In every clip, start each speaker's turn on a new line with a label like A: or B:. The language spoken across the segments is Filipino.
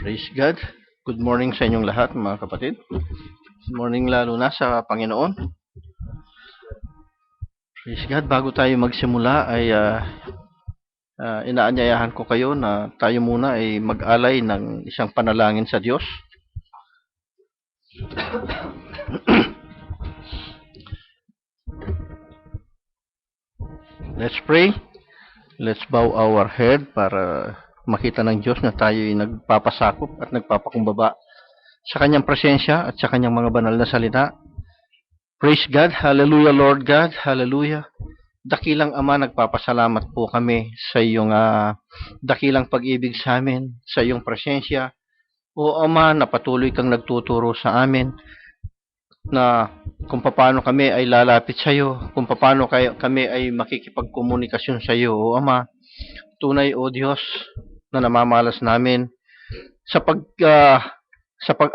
A: Praise God. Good morning sa inyong lahat, mga kapatid. Good morning lalo na sa Panginoon. Praise God. Bago tayo magsimula ay inaanyayahan ko kayo na tayo muna ay mag-alay ng isang panalangin sa Diyos. Let's pray. Let's bow our head para makita ng Diyos na tayo ay nagpapasakop at nagpapakumbaba sa kanyang presensya at sa kanyang mga banal na salita. Praise God. Hallelujah, Lord God. Hallelujah. Dakilang Ama, nagpapasalamat po kami sa iyong dakilang pag-ibig sa amin, sa iyong presensya. O Ama, na patuloy kang nagtuturo sa amin na kung paano kami ay lalapit sa iyo, kung paano kami ay makikipagkomunikasyon sa iyo. O Ama, tunay o Diyos na namamalas namin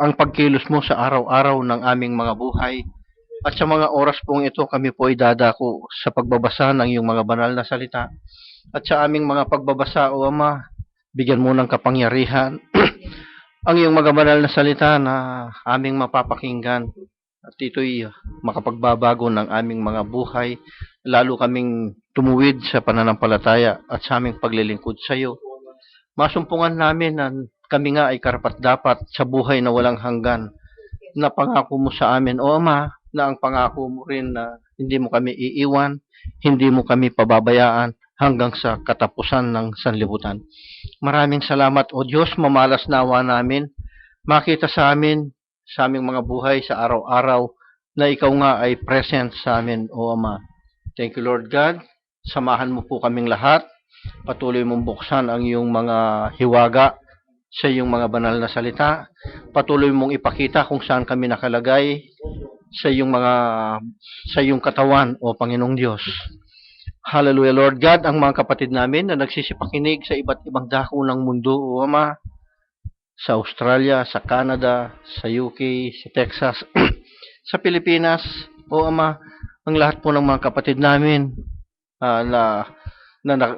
A: ang pagkilos mo sa araw-araw ng aming mga buhay. At sa mga oras pong ito, kami po ay dadako sa pagbabasa ng iyong mga banal na salita. At sa aming mga pagbabasa, O Ama, bigyan mo ng kapangyarihan ang iyong mga banal na salita na aming mapapakinggan. At ito'y makapagbabago ng aming mga buhay, lalo kaming tumuwid sa pananampalataya at sa aming paglilingkod sa iyo. Masumpungan namin na kami nga ay karapat-dapat sa buhay na walang hanggan na pangako mo sa amin, O Ama, na ang pangako mo rin na hindi mo kami iiwan, hindi mo kami pababayaan hanggang sa katapusan ng sanlibutan. Maraming salamat, O Diyos, mamalas nawa namin, makita sa amin, sa aming mga buhay, sa araw-araw, na ikaw nga ay present sa amin, O Ama. Thank you, Lord God. Samahan mo po kaming lahat. Patuloy mong buksan ang iyong mga hiwaga sa iyong mga banal na salita. Patuloy mong ipakita kung saan kami nakalagay sa iyong katawan, O Panginoong Diyos. Hallelujah, Lord God. Ang mga kapatid namin na nagsisipakinig sa iba't ibang dako ng mundo, O Ama, sa Australia, sa Canada, sa UK, sa Texas, sa Pilipinas, O Ama, ang lahat po ng mga kapatid namin na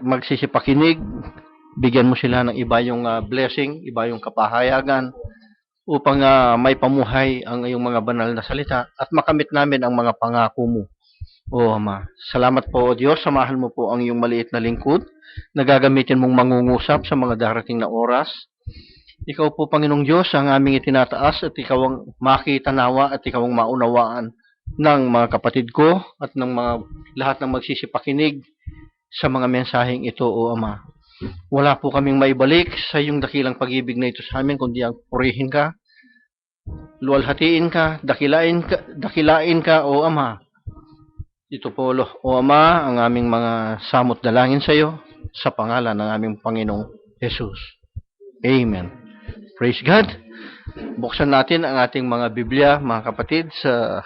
A: magsisipakinig, bigyan mo sila ng iba yung blessing, iba yung kapahayagan, upang may pamuhay ang iyong mga banal na salita at makamit namin ang mga pangako mo. O Ama, salamat po, O Diyos. Samahan mo po ang iyong maliit na lingkod na gagamitin mong mangungusap sa mga darating na oras. Ikaw po, Panginoong Diyos, ang aming itinataas at ikaw ang makita nawa at ikaw ang maunawaan ng mga kapatid ko at ng mga lahat ng magsisipakinig sa mga mensaheng ito, O Ama. Wala po kaming maibalik sa iyong dakilang pag-ibig na ito sa amin, kundi ang purihin ka, luwalhatiin ka, dakilain ka, O Ama. Ito po, O Ama, ang aming mga samot dalangin sa iyo, sa pangalan ng aming Panginoong Jesus. Amen. Praise God. Buksan natin ang ating mga Biblia, mga kapatid, sa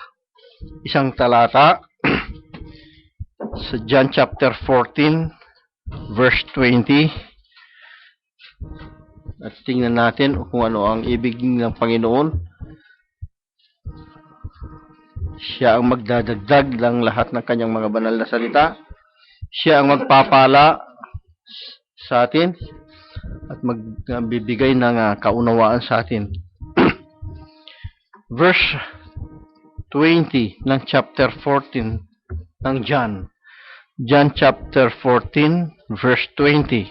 A: isang talata, sa John chapter 14, verse 20. At tingnan natin kung ano ang ibig ng Panginoon. Siya ang magdadagdag ng lahat ng kanyang mga banal na salita. Siya ang magpapala sa atin at magbibigay ng kaunawaan sa atin. Verse 20 ng chapter 14 ng John. John chapter 14, verse 20.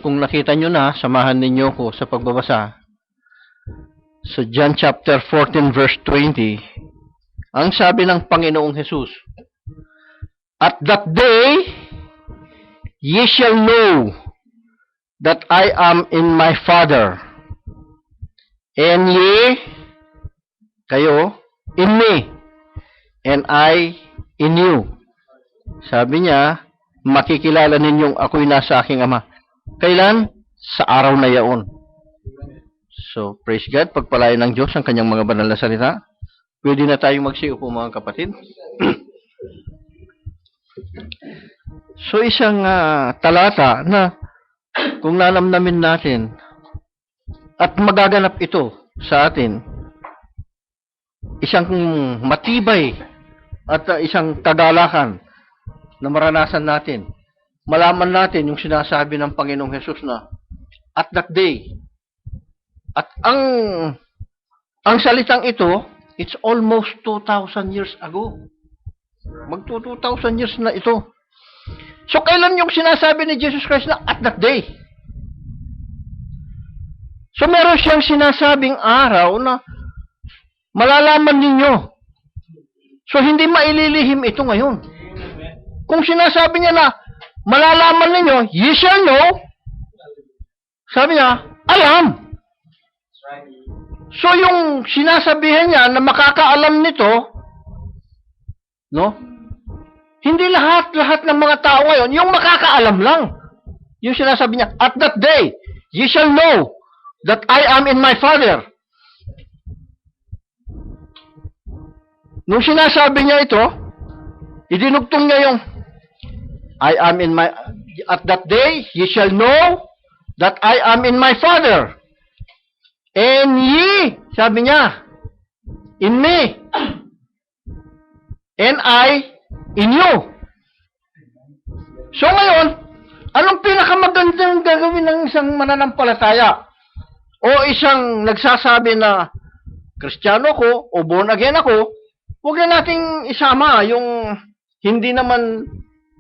A: Kung nakita nyo na, samahan ninyo ko sa pagbabasa. Sa John chapter 14, verse 20, ang sabi ng Panginoong Jesus, "At that day, ye shall know that I am in my Father, and ye," kayo, "in me, and I in you." Sabi niya, makikilala ninyong ako'y nasa aking Ama. Kailan? Sa araw na yaon. So, praise God, pagpalain ng Diyos ang kanyang mga banal na salita. Pwede na tayong magsiupo, mga kapatid. So, isang talata na kung nalamnamin natin at magaganap ito sa atin, isang matibay at isang kagalakan na maranasan natin malaman natin yung sinasabi ng Panginoong Hesus na at that day. At ang salitang ito, it's almost 2,000 years ago. Magto 2,000 years na ito. So, kailan yung sinasabi ni Jesus Christ na at that day? So, meron siyang sinasabing araw na malalaman ninyo. So, hindi maililihim ito ngayon. Kung sinasabi niya na malalaman ninyo, ye shall know, sabi niya, I am. So, yung sinasabihan niya na makakaalam nito, no? Hindi lahat ng mga tao ngayon, yung makakaalam lang. Yung sinasabi niya, at that day, ye shall know that I am in my Father. Nung sinasabi niya ito, idinugtong niya yung, I am in my, at that day, ye shall know that I am in my Father. And ye, sabi niya, in me. And I, in you. So ngayon, anong pinakamagandang gagawin ng isang mananampalataya? O isang nagsasabi na, Kristiyano ko, o born again ako, huwag na nating isama yung hindi naman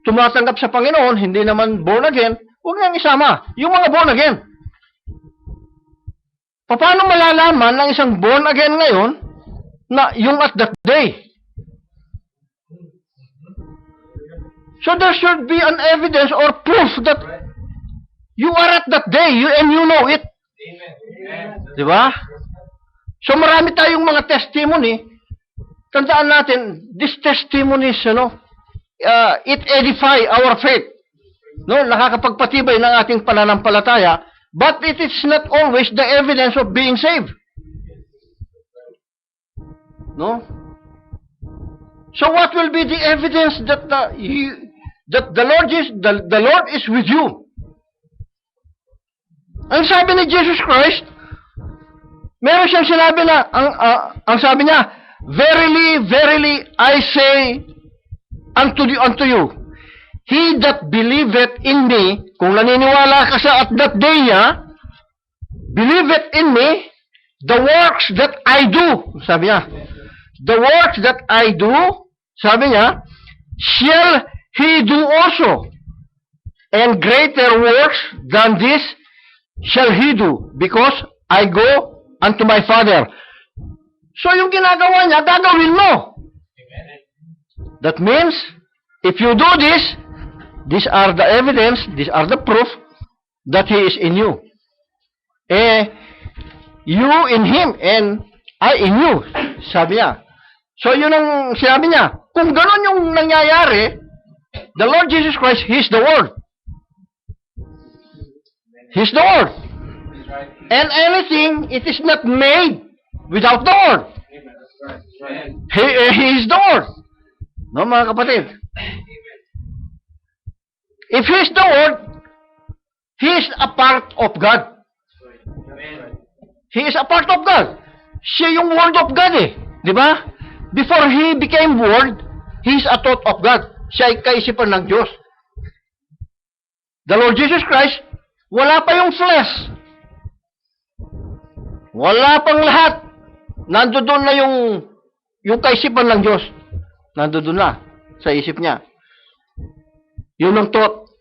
A: tumatanggap sa Panginoon, hindi naman born again, huwag nang isama. Yung mga born again. Paano malalaman ng isang born again ngayon na yung at that day? So there should be an evidence or proof that you are at that day and you know it. Di ba? So marami tayong mga testimony. Tandaan natin, these testimonies, it edify our faith. No, nakakapagpatibay ng ating pananampalataya, but it is not always the evidence of being saved. No? So what will be the evidence that the Lord is with you? Ang sabi ni Jesus Christ, meron siyang sinabi na ang sabi niya, verily, verily, I say unto you, he that believeth in me, kung naniniwala ka sa at that day niya, believeth in me, the works that I do, sabi niya, the works that I do, sabi niya, shall he do also, and greater works than this shall he do, because I go unto my Father. So yung ginagawa niya, gagawin mo. That means, if you do this, these are the evidence, these are the proof that He is in you. You in Him, and I in you, sabi niya. So yun ang sinabi niya. Kung gano'n yung nangyayari, the Lord Jesus Christ, He is the Word. He is the Word. And anything, it is not made without the Word. He is the Word. No, mga kapatid? If He is the Word, He is a part of God. He is a part of God. Siya yung Word of God eh. Di ba? Before He became Word, He is a thought of God. Siya ay kaisipan ng Diyos. The Lord Jesus Christ, wala pa yung flesh. Wala pang lahat. Nandoon na yung kaisipan ng Diyos. Nandoon na sa isip niya. Yun ang thought.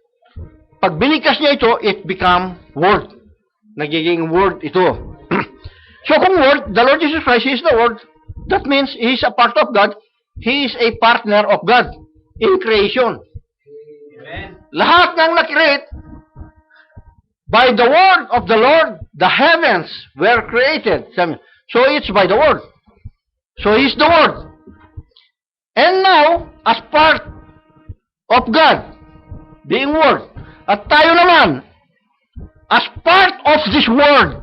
A: Pag binikas niya ito, it become Word. Nagiging Word ito. So kung Word, the Lord Jesus Christ, He is the Word, that means He is a part of God. He is a partner of God in creation. Amen. Lahat ng na-create, by the word of the Lord, the heavens were created. So it's by the word. So He's the Word. And now, as part of God, being Word, at tayo naman, as part of this world,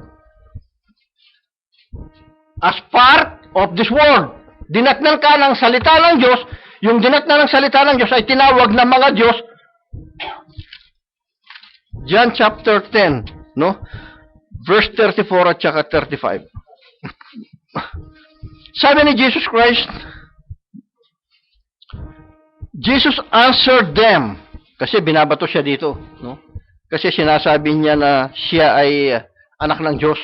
A: as part of this world, dinatnan ka ng salita ng Diyos, yung dinatnan ng salita ng Diyos ay tinawag ng mga Diyos, John chapter 10, no? Verse 34 at saka 35. Sabi ni Jesus Christ, Jesus answered them, Kasi binabato siya dito, no? Kasi sinasabi niya na siya ay anak ng Diyos.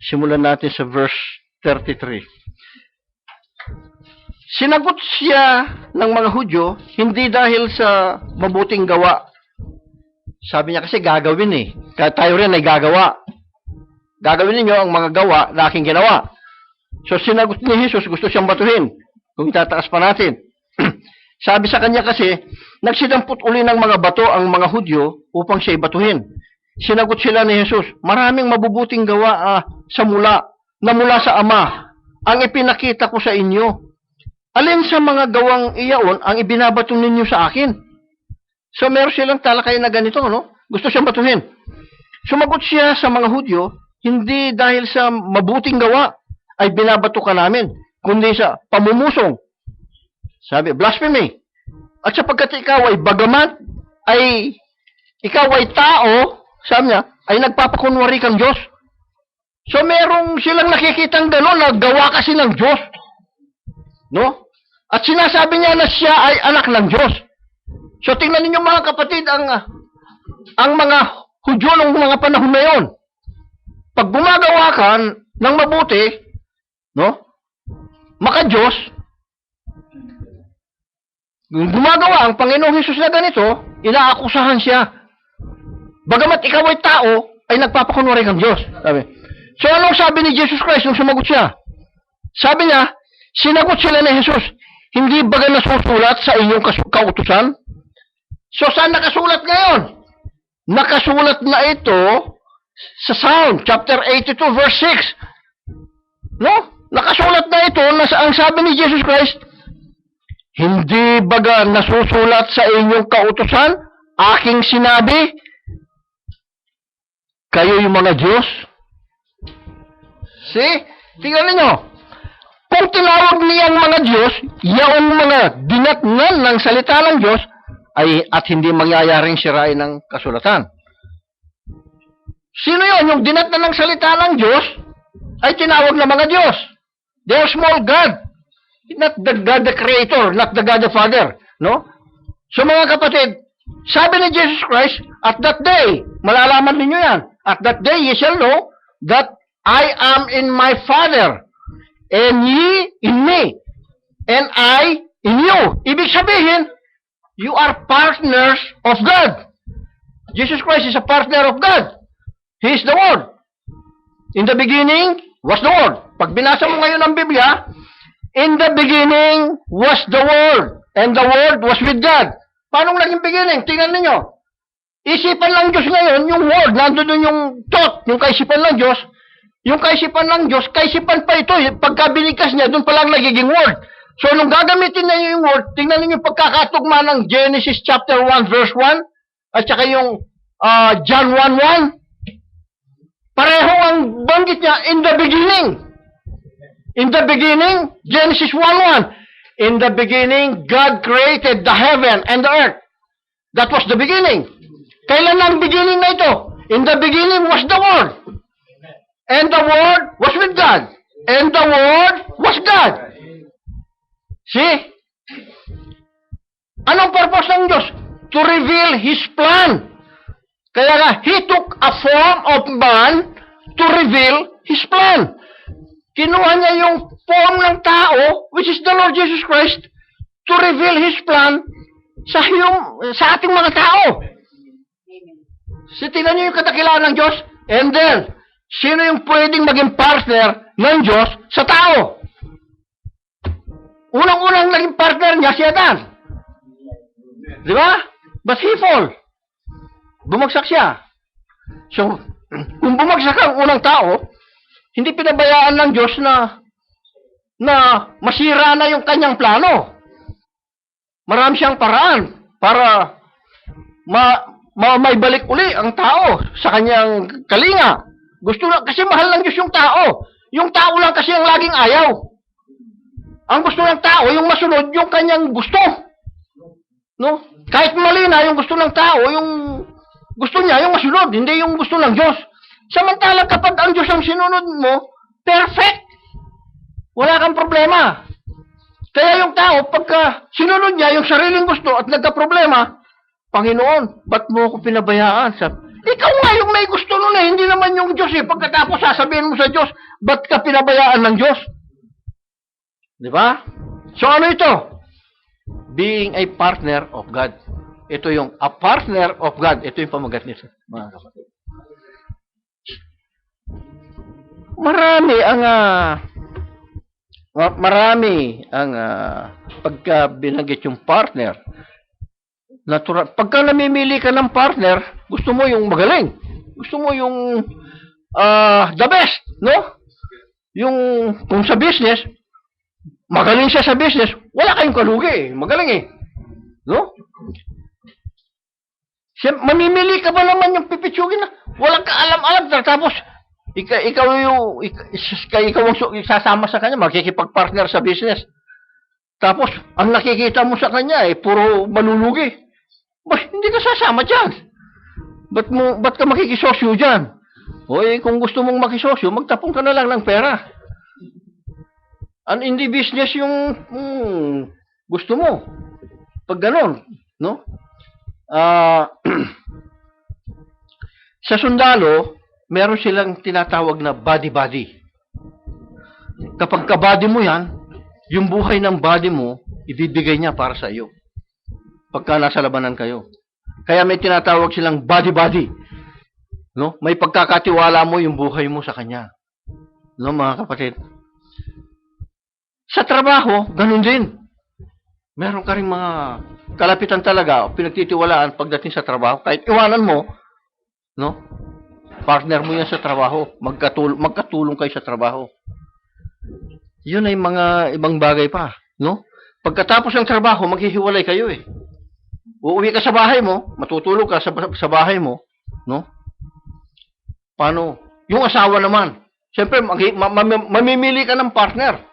A: Simulan natin sa verse 33. Sinagot siya ng mga Hudyo, hindi dahil sa mabuting gawa. Sabi niya kasi gagawin eh. Kaya tayo rin ay gagawa. Gagawin ninyo ang mga gawa na aking ginawa. So sinagot ni Jesus, gusto siyang batuhin. Kung itataas pa natin. Sabi sa kanya kasi, nagsidampot uli ng mga bato ang mga Hudyo upang siya batuhin. Sinagot sila ni Jesus, maraming mabubuting gawa na mula sa Ama ang ipinakita ko sa inyo. Alin sa mga gawang iyaon ang ibinabato ninyo sa akin? So meron silang talakay na ganito, no? Gusto siyang batuhin. Sumagot siya sa mga Hudyo, hindi dahil sa mabuting gawa ay binabato ka namin, kundi sa pamumusong. Sabi, blasphemy. At sapagkat ikaw ay bagamat ay ikaw ay tao, sabi niya, ay nagpapakunwari kang Diyos. So merong silang nakikitang gano'n na gawa kasi ng Diyos. No? At sinasabi niya na siya ay anak ng Diyos. So tingnan ninyo mga kapatid ang mga Hudyo ng mga panahon na yon. Pag gumagawa ka ng mabuti, no? Maka-Diyos, gumagawa ang Panginoong Hesus na ganito, inaakusahan siya. Bagamat ikaw ay tao, ay nagpapakunwari kang Diyos. Sabi. So anong sabi ni Jesus Christ nung sumagot siya? Sabi niya, sinagot sila ni Jesus, hindi baga nasusulat sa inyong kautusan? So saan nakasulat ngayon? Nakasulat na ito sa Psalm chapter 82 verse 6. No? Nakasulat na ito na ang sabi ni Jesus Christ, hindi baga nasusulat sa inyong kautusan? Aking sinabi, kayo yung mga Diyos? See? Tingnan ninyo. Kung tinawag niyang mga Diyos, yaong mga dinatnan ng salita ng Diyos, at hindi mangyayaring sirain ng kasulatan. Sino yon? Yung dinatnan ng salita ng Diyos, ay tinawag na mga Diyos. They are small God. Not the God the Creator, not the God the Father. No? So mga kapatid, sabi ni Jesus Christ, at that day, malalaman ninyo yan, at that day ye shall know that I am in my Father, and ye in me, and I in you. Ibig sabihin, you are partners of God. Jesus Christ is a partner of God. He is the Word. In the beginning was the Word. Pag binasa mo ngayon ang Biblia, in the beginning was the Word, and the Word was with God. Paano naging beginning? Tingnan ninyo. Isipan ng Diyos ngayon, yung Word, nandun yung thought, yung kaisipan ng Diyos. Yung kaisipan ng Diyos, kaisipan pa ito. Pagka binigkas niya, doon pa lang nagiging Word. So, nung gagamitin na yung Word, tingnan ninyo yung pagkakatugma ng Genesis chapter 1 verse 1, at saka yung John 1:1. Pareho ang banggit niya, in the beginning. In the beginning, Genesis 1:1. In the beginning, God created the heaven and the earth. That was the beginning. Kailan ang beginning na ito? In the beginning was the Word. And the Word was with God. And the Word was God. See? Anong purpose ng Diyos? To reveal His plan. Kaya nga, He took a form of man to reveal His plan. Kinuha niya yung form ng tao, which is the Lord Jesus Christ, to reveal His plan sa ating mga tao. Tingnan niyo yung kadakilaan ng Diyos, and then, sino yung pwedeng maging partner ng Diyos sa tao? Unang-unang naging partner niya si Adan. Di ba? But he fall. Bumagsak siya. So, kung bumagsak ang unang tao, hindi pinabayaan ng Diyos na masira na yung kanyang plano. Marami siyang paraan para may balik uli ang tao sa kanyang kalinga. Gusto na, kasi mahal ng Diyos yung tao. Yung tao lang kasi ang laging ayaw. Ang gusto ng tao, yung masunod, yung kanyang gusto. No? Kahit mali na yung gusto ng tao, yung gusto niya, yung masunod, hindi yung gusto ng Diyos. Samantalang kapag ang Diyos ang sinunod mo, perfect. Wala kang problema. Kaya yung tao, pagka sinunod niya yung sariling gusto at nagka-problema, Panginoon, ba't mo ako pinabayaan? Ikaw nga yung may gusto nun eh, hindi naman yung Diyos eh. Pagkatapos sasabihin mo sa Diyos, ba't ka pinabayaan ng Diyos? Di ba? So ano ito? Being a partner of God. Ito yung a partner of God. Ito yung pamagat nito, mga kapatid. Marami ang pagka binanggit yung partner. Natural. Pagka namimili ka ng partner, gusto mo yung magaling. Gusto mo yung the best, no? Yung kung sa business, magaling siya sa business, wala kayong kalugi, magaling eh. No? Mamimili ka ba naman yung pipitsugin na walang kaalam-alam tapos ikaw ang sasama sa kanya, makikipag-partner sa business. Tapos, ang nakikita mo sa kanya puro malulugi. Hindi ka sasama dyan. Ba't ka makikisosyo dyan? Kung gusto mong makisosyo, magtapong ka na lang ng pera. Hindi business yung gusto mo. Pag ganon, no? Sa sundalo, meron silang tinatawag na body-body. Kapag ka-body mo yan, yung buhay ng body mo, ibibigay niya para sa iyo. Pagka nasa labanan kayo. Kaya may tinatawag silang body-body. No? May pagkakatiwala mo yung buhay mo sa kanya. No, mga kapatid? Sa trabaho, ganun din. Meron ka rin mga kalapitan talaga, pinagtitiwalaan pagdating sa trabaho. Kahit iwanan mo, no? Partner mo yan sa trabaho. Magkatulong kayo sa trabaho. Yun ay mga ibang bagay pa, no? Pagkatapos ng trabaho, maghihiwalay kayo eh. Uuwi ka sa bahay mo, matutulog ka sa bahay mo, no? Paano? Yung asawa naman, siyempre, mamimili ka ng partner.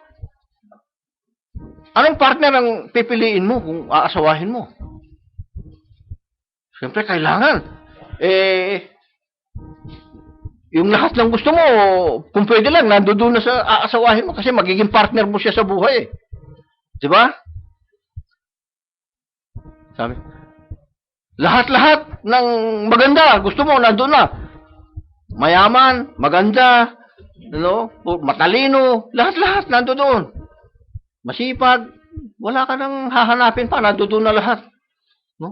A: Anong partner ang pipiliin mo kung aasawahin mo? Siyempre, kailangan. Yung lahat ng gusto mo, kung pwede lang, nandoon na sa aasawahin mo kasi magiging partner mo siya sa buhay. Diba? Sabi, lahat-lahat ng maganda, gusto mo, nandoon na. Mayaman, maganda, matalino, lahat-lahat nandoon. Masipag, wala ka nang hahanapin pa, nandoon na lahat. No?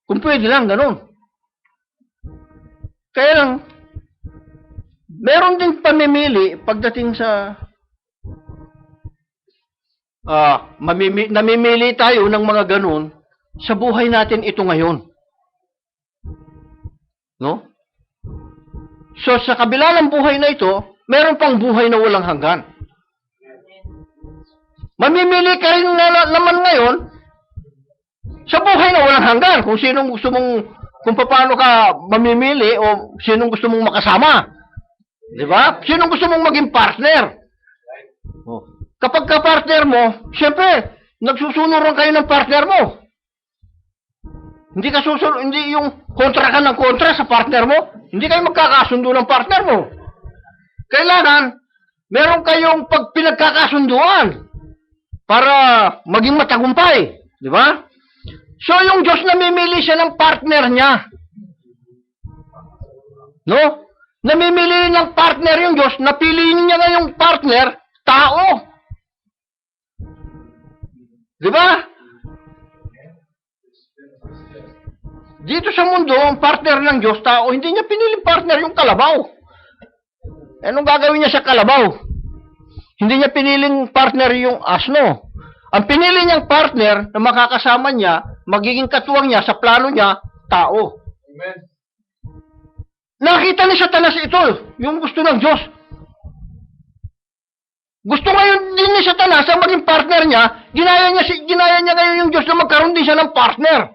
A: Kung pwede lang, ganun. Kaya lang, meron din pamimili pagdating sa namimili tayo ng mga ganun sa buhay natin ito ngayon. No? So, sa kabila ng buhay na ito, meron pang buhay na walang hanggan. Mamimili ka rin naman ngayon sa buhay na walang hanggan kung sinong gusto mong, kung paano ka mamimili o sinong gusto mong makasama. Di ba? Sinong gusto mong maging partner. Kapag ka-partner mo, siyempre, nagsusunuran kayo ng partner mo. Hindi yung kontra ka ng kontra sa partner mo. Hindi kayo magkakasundo ng partner mo. Kailangan, meron kayong pinagkakasunduan para maging matagumpay. Di ba? So, yung Diyos namimili siya ng partner niya. No? Namimili ng partner yung Diyos, napili niya nga yung partner, tao. Di ba? Dito sa mundo, ang partner ng Diyos, tao, hindi niya piniling partner yung kalabaw. Anong gagawin niya sa kalabaw? Hindi niya piniling partner yung asno. Ang pinili niyang partner na makakasama niya, magiging katuwang niya sa plano niya, tao. Amen. Nakita ni Satanas ito, yung gusto ng Diyos. Gusto ngayon din ni Satanas ang maging partner niya, ginaya niya ngayon yung Diyos na magkaroon din siya ng partner.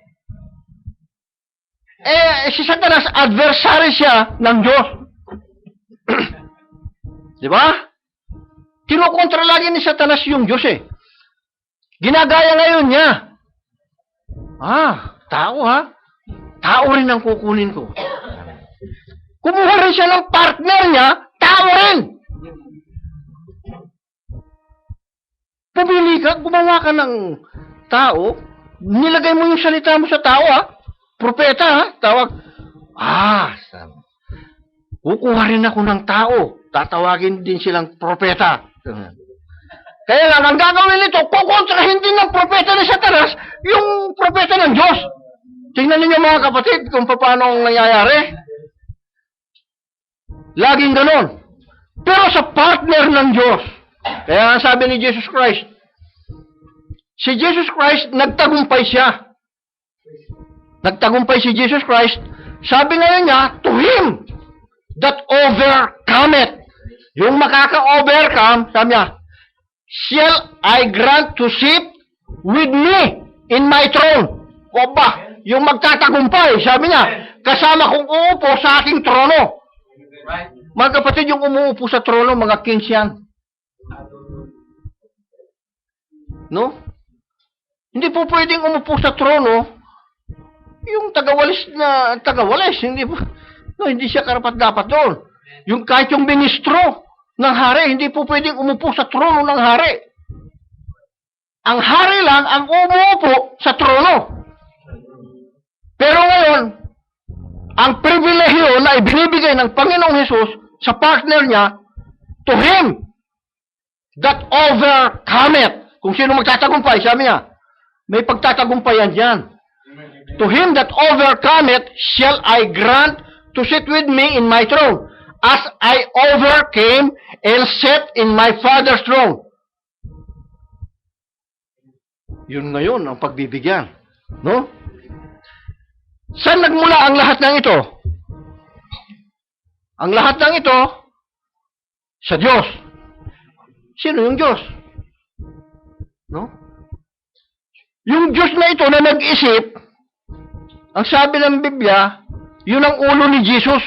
A: Si Satanas, adversary siya ng Diyos. Di ba? Kinukontra lagi ni Satanas yung Diyos eh. Ginagaya ngayon niya. Tao ha? Tao rin ang kukunin ko. Kumuha rin siya ng partner niya, tao rin. Pumili ka, gumawa ka ng tao, nilagay mo yung salita mo sa tao, ha? Propeta, ha? Tawag. Sabi. Kukuha rin ako ng tao. Tatawagin din silang propeta. Kaya lang, ang gagawin nito, kukontrahin din ng propeta ni Satanas yung propeta ng Diyos. Tingnan ninyo mga kapatid kung paano ang nangyayari. Laging ganon. Pero sa partner ng Diyos, kaya sabi ni Jesus Christ, si Jesus Christ, nagtagumpay siya. Nagtagumpay si Jesus Christ, sabi ngayon niya, to Him that overcometh. Yung makaka-overcome, sabi niya, shall I grant to sit with me in my throne. O ba, yung magtatagumpay, sabi niya, kasama kong uupo sa aking trono. Mga kapatid, yung umuupo sa trono, mga kings yan. No? Hindi po pwedeng umupo sa trono yung tagawalis. Hindi siya karapat-dapat doon. Kahit yung ministro ng hari, hindi po pwedeng umupo sa trono ng hari. Ang hari lang ang umuupo sa trono. Pero ngayon, ang pribilehyo na ibinibigay ng Panginoong Hesus sa partner niya, to Him that overcometh. Kung sino magtatagumpay, sabi niya, may pagtatagumpayan diyan. To him that overcometh shall I grant to sit with me in my throne, as I overcame and sat in my Father's throne. Yun ngayon ang pagbibigyan. No? Saan nagmula ang lahat ng ito? Ang lahat ng ito, sa Diyos. Sino yung Diyos? No? Yung Diyos na ito na nag-isip, ang sabi ng Biblia, yun ang ulo ni Jesus.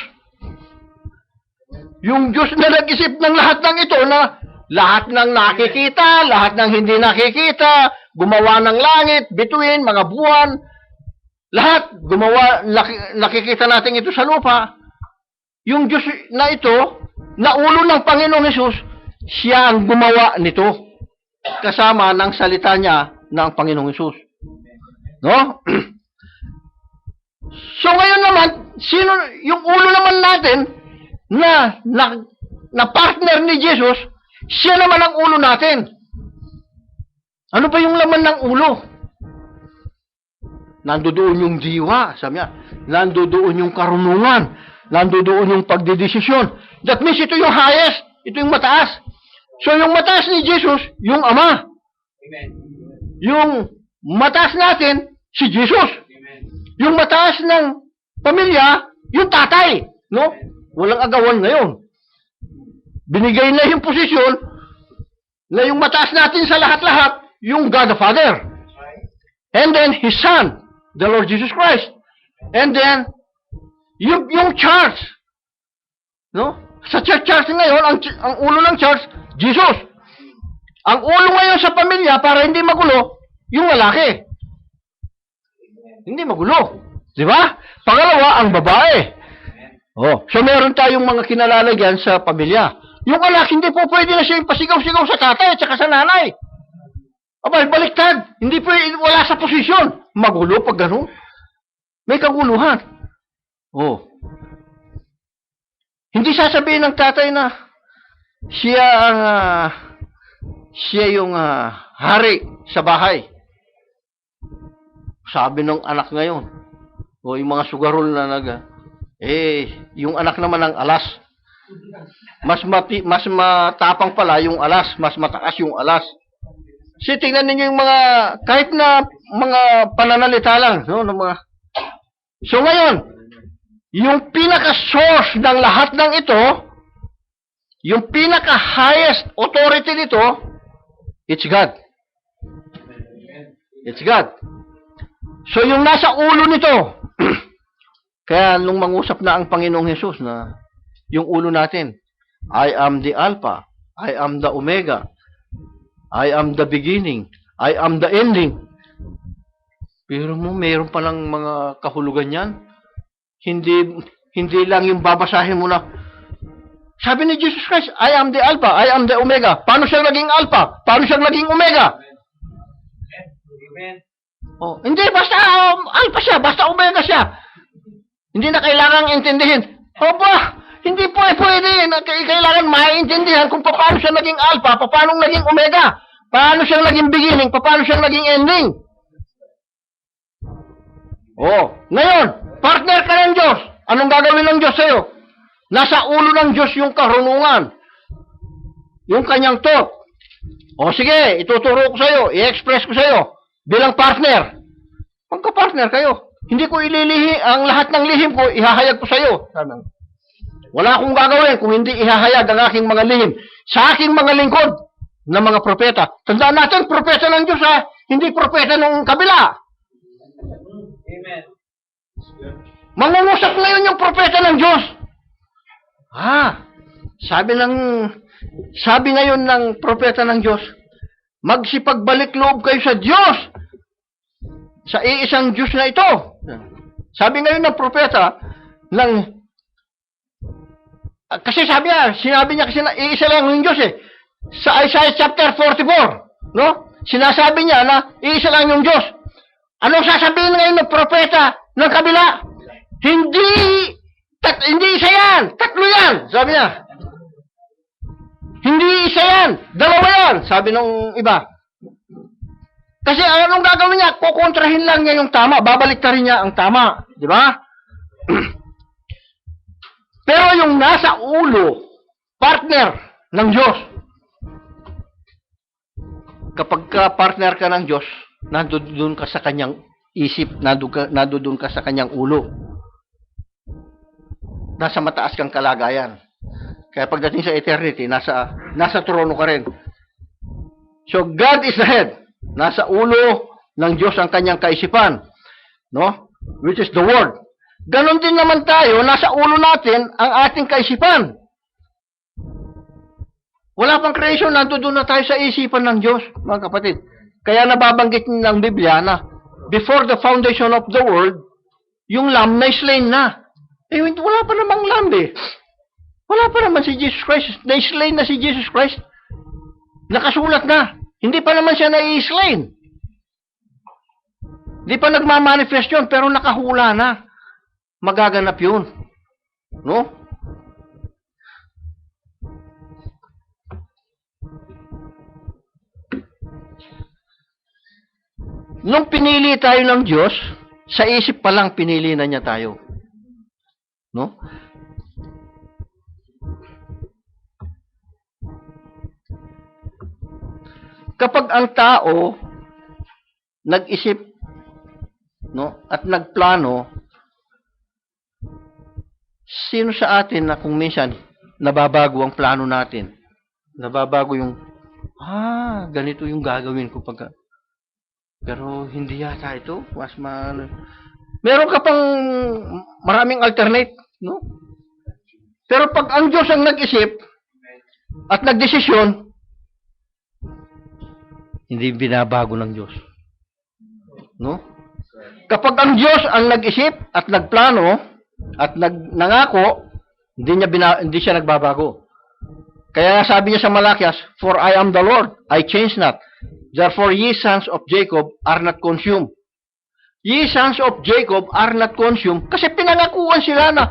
A: Yung Diyos na nag-isip ng lahat ng ito na lahat ng nakikita, lahat ng hindi nakikita, gumawa ng langit, bituin, mga buwan, lahat gumawa, nakikita natin ito sa lupa. Yung Diyos na ito, na ulo ng Panginoong Hesus, siya ang gumawa nito. Kasama ng salita niya ng Panginoong Hesus. No? So ngayon naman, sino yung ulo naman natin na partner ni Jesus, siya naman ang ulo natin. Ano ba yung laman ng ulo? Nandoon yung diwa, sabi niya. Nandoon yung karunungan. Nandoon yung pagdedesisyon. That means ito yung highest. Ito yung mataas. So yung mataas ni Jesus, yung Ama.
B: Amen.
A: Yung mataas natin, si Jesus.
B: Amen.
A: Yung mataas ng pamilya, yung tatay. No? Walang agawan ngayon. Binigay na yung posisyon na yung mataas natin sa lahat-lahat, yung God the Father. And then, His Son, the Lord Jesus Christ. And then, yung church. No? Sa church ngayon, ang ulo ng church, Jesus. Ang ulo ngayon sa pamilya, para hindi magulo, yung lalaki. Hindi magulo. Di ba? Pangalawa, ang babae. Oh, so meron tayong mga kinalala dyan sa pamilya. Yung anak, hindi po pwede na siya pasigaw-sigaw sa tatay at saka sa nanay. Aba, baliktad. Hindi po, wala sa posisyon. Magulo pag gano'n. May kaguluhan. Oh. Hindi sasabihin ng tatay na siya yung hari sa bahay. Sabi ng anak ngayon, o yung mga sugarol na yung anak naman ng alas. Mas matapang pala yung alas, mas mataas yung alas. Kasi tingnan ninyo yung mga, kahit na mga pananalita lang, no, ng mga. So ngayon, yung pinaka-source ng lahat ng ito, yung pinaka-highest authority nito, it's God. It's God. So yung nasa ulo nito, kaya nung mangusap na ang Panginoong Hesus na yung ulo natin, I am the Alpha, I am the Omega, I am the beginning, I am the ending. Pero mayroon palang mga kahulugan yan. Hindi lang yung babasahin mo na, Sabi ni Jesus Christ, I am the Alpha, I am the Omega. Paano siya naging Alpha? Paano siya naging Omega?
B: Amen.
A: Oh, hindi, basta Alpha siya, basta Omega siya. Hindi na kailangang intindihin. Opa, hindi po pwede. Kailangan maintindihan kung paano siya naging Alpha, paano naging Omega, paano siya naging beginning, paano siya naging ending. Oh, ngayon, partner ka ng Diyos. Anong gagawin ng Diyos sa'yo? Nasa ulo ng Diyos yung karunungan. Yung kanyang thought. O sige, ituturo ko sa'yo, i-express ko sa'yo bilang partner. Magka-partner kayo. Hindi ko ililihi, ang lahat ng lihim ko, ihahayag ko sa'yo. Wala akong gagawin kung hindi ihahayag ang aking mga lihim sa aking mga lingkod na mga propeta. Tandaan natin, propeta ng Diyos ha, hindi propeta ng kabila.
B: Amen.
A: Mangungusap ngayon yung propeta ng Diyos. Sabi ngayon ng propeta ng Diyos, magsipagbalik loob kayo sa Diyos, sa iisang Diyos na ito. Sabi ngayon ng propeta, kasi sinabi niya kasi na iisa lang yung Diyos eh. Sa Isaiah chapter 44, no? Sinasabi niya na iisa lang yung Diyos. Anong sasabihin ngayon ng propeta ng kabila? Hindi isa yan, tatlo yan, sabi niya. Hindi isa yan, dalawa yan, sabi ng iba. Kasi anong gagawin niya? Kukontrahin lang niya yung tama, babalik rin niya ang tama, di ba? Pero yung nasa ulo, partner ng Diyos. Kapag partner ka ng Diyos, nandoon ka sa kanyang isip, nandoon ka sa kanyang ulo. Nasa mataas kang kalagayan. Kaya pagdating sa eternity, nasa trono ka rin. So God is the head. Nasa ulo ng Diyos ang kanyang kaisipan, no? Which is the word. Ganon din naman tayo, nasa ulo natin ang ating kaisipan. Wala pang creation, nandoon na tayo sa isipan ng Diyos, mga kapatid. Kaya nababanggit ng Biblia na before the foundation of the world, yung lamb na slain na. Eh, wala pa namang lamb eh. Wala pa naman si Jesus Christ. Na-slain na si Jesus Christ. Nakasulat na. Hindi pa naman siya na-slain. Hindi pa nagmamanifest yun, pero nakahula na. Magaganap yun. No? Nung pinili tayo ng Diyos, sa isip pa lang pinili na niya tayo. No? Kapag ang tao nag-isip, no, at nagplano, sino sa atin na kung minsan nababago ang plano natin? Nababago yung ganito yung gagawin ko pagka. Pero hindi yata ito. Meron ka pang maraming alternate, no? Pero pag ang Diyos ang nag-isip at nagdesisyon, hindi binabago ng Diyos. No? Kapag ang Diyos ang nag-isip at nagplano at nangako, hindi siya nagbabago. Kaya sabi niya sa Malakias, for I am the Lord, I change not. Therefore ye sons of Jacob are not consumed. Ye sons of Jacob are not consumed. Kasi pinangakuan sila na,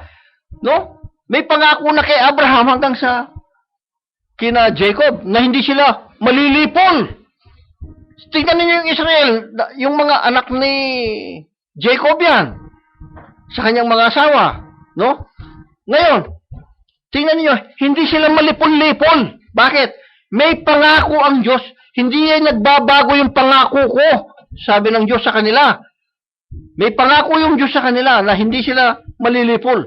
A: no? May pangako na kay Abraham hanggang sa kina Jacob na hindi sila malilipol. Tingnan niyo yung Israel, yung mga anak ni Jacob yan, sa kanyang mga asawa, no? Ngayon, tingnan niyo, hindi sila malipol-lipol. Bakit? May pangako ang Diyos, hindi yan nagbabago yung pangako ko, sabi ng Diyos sa kanila. May pangako yung Diyos sa kanila na hindi sila malilipol.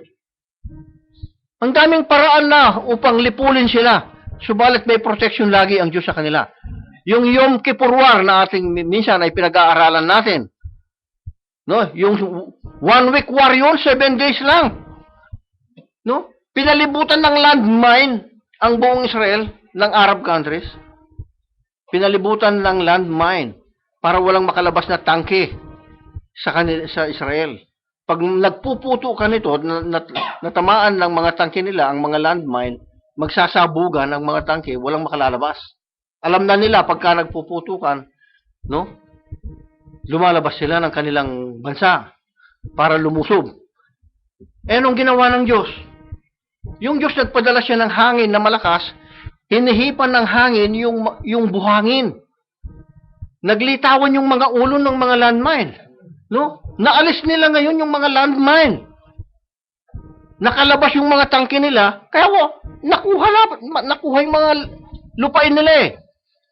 A: Ang daming paraan na upang lipulin sila, subalit may protection lagi ang Diyos sa kanila. Yung Yom Kippur War na ating minsan ay pinag-aaralan natin. No? Yung 1 week war yun, 7 days lang. No? Pinalibutan ng landmine ang buong Israel ng Arab countries. Pinalibutan ng landmine para walang makalabas na tangke sa Israel. Pag nagpuputo ka nito, natamaan ng mga tangke nila ang mga landmine, magsasabugan ang mga tangke, walang makalalabas. Alam na nila pagka nagpuputukan, no? Lumalabas sila ng kanilang bansa para lumusob. Eh, anong ginawa ng Diyos? Yung Diyos nagpadala siya ng hangin na malakas, hinihipan ng hangin yung buhangin. Naglitawan yung mga ulo ng mga landmine. No? Naalis nila ngayon yung mga landmine. Nakalabas yung mga tangke nila, kaya nakuha yung mga lupain nila eh.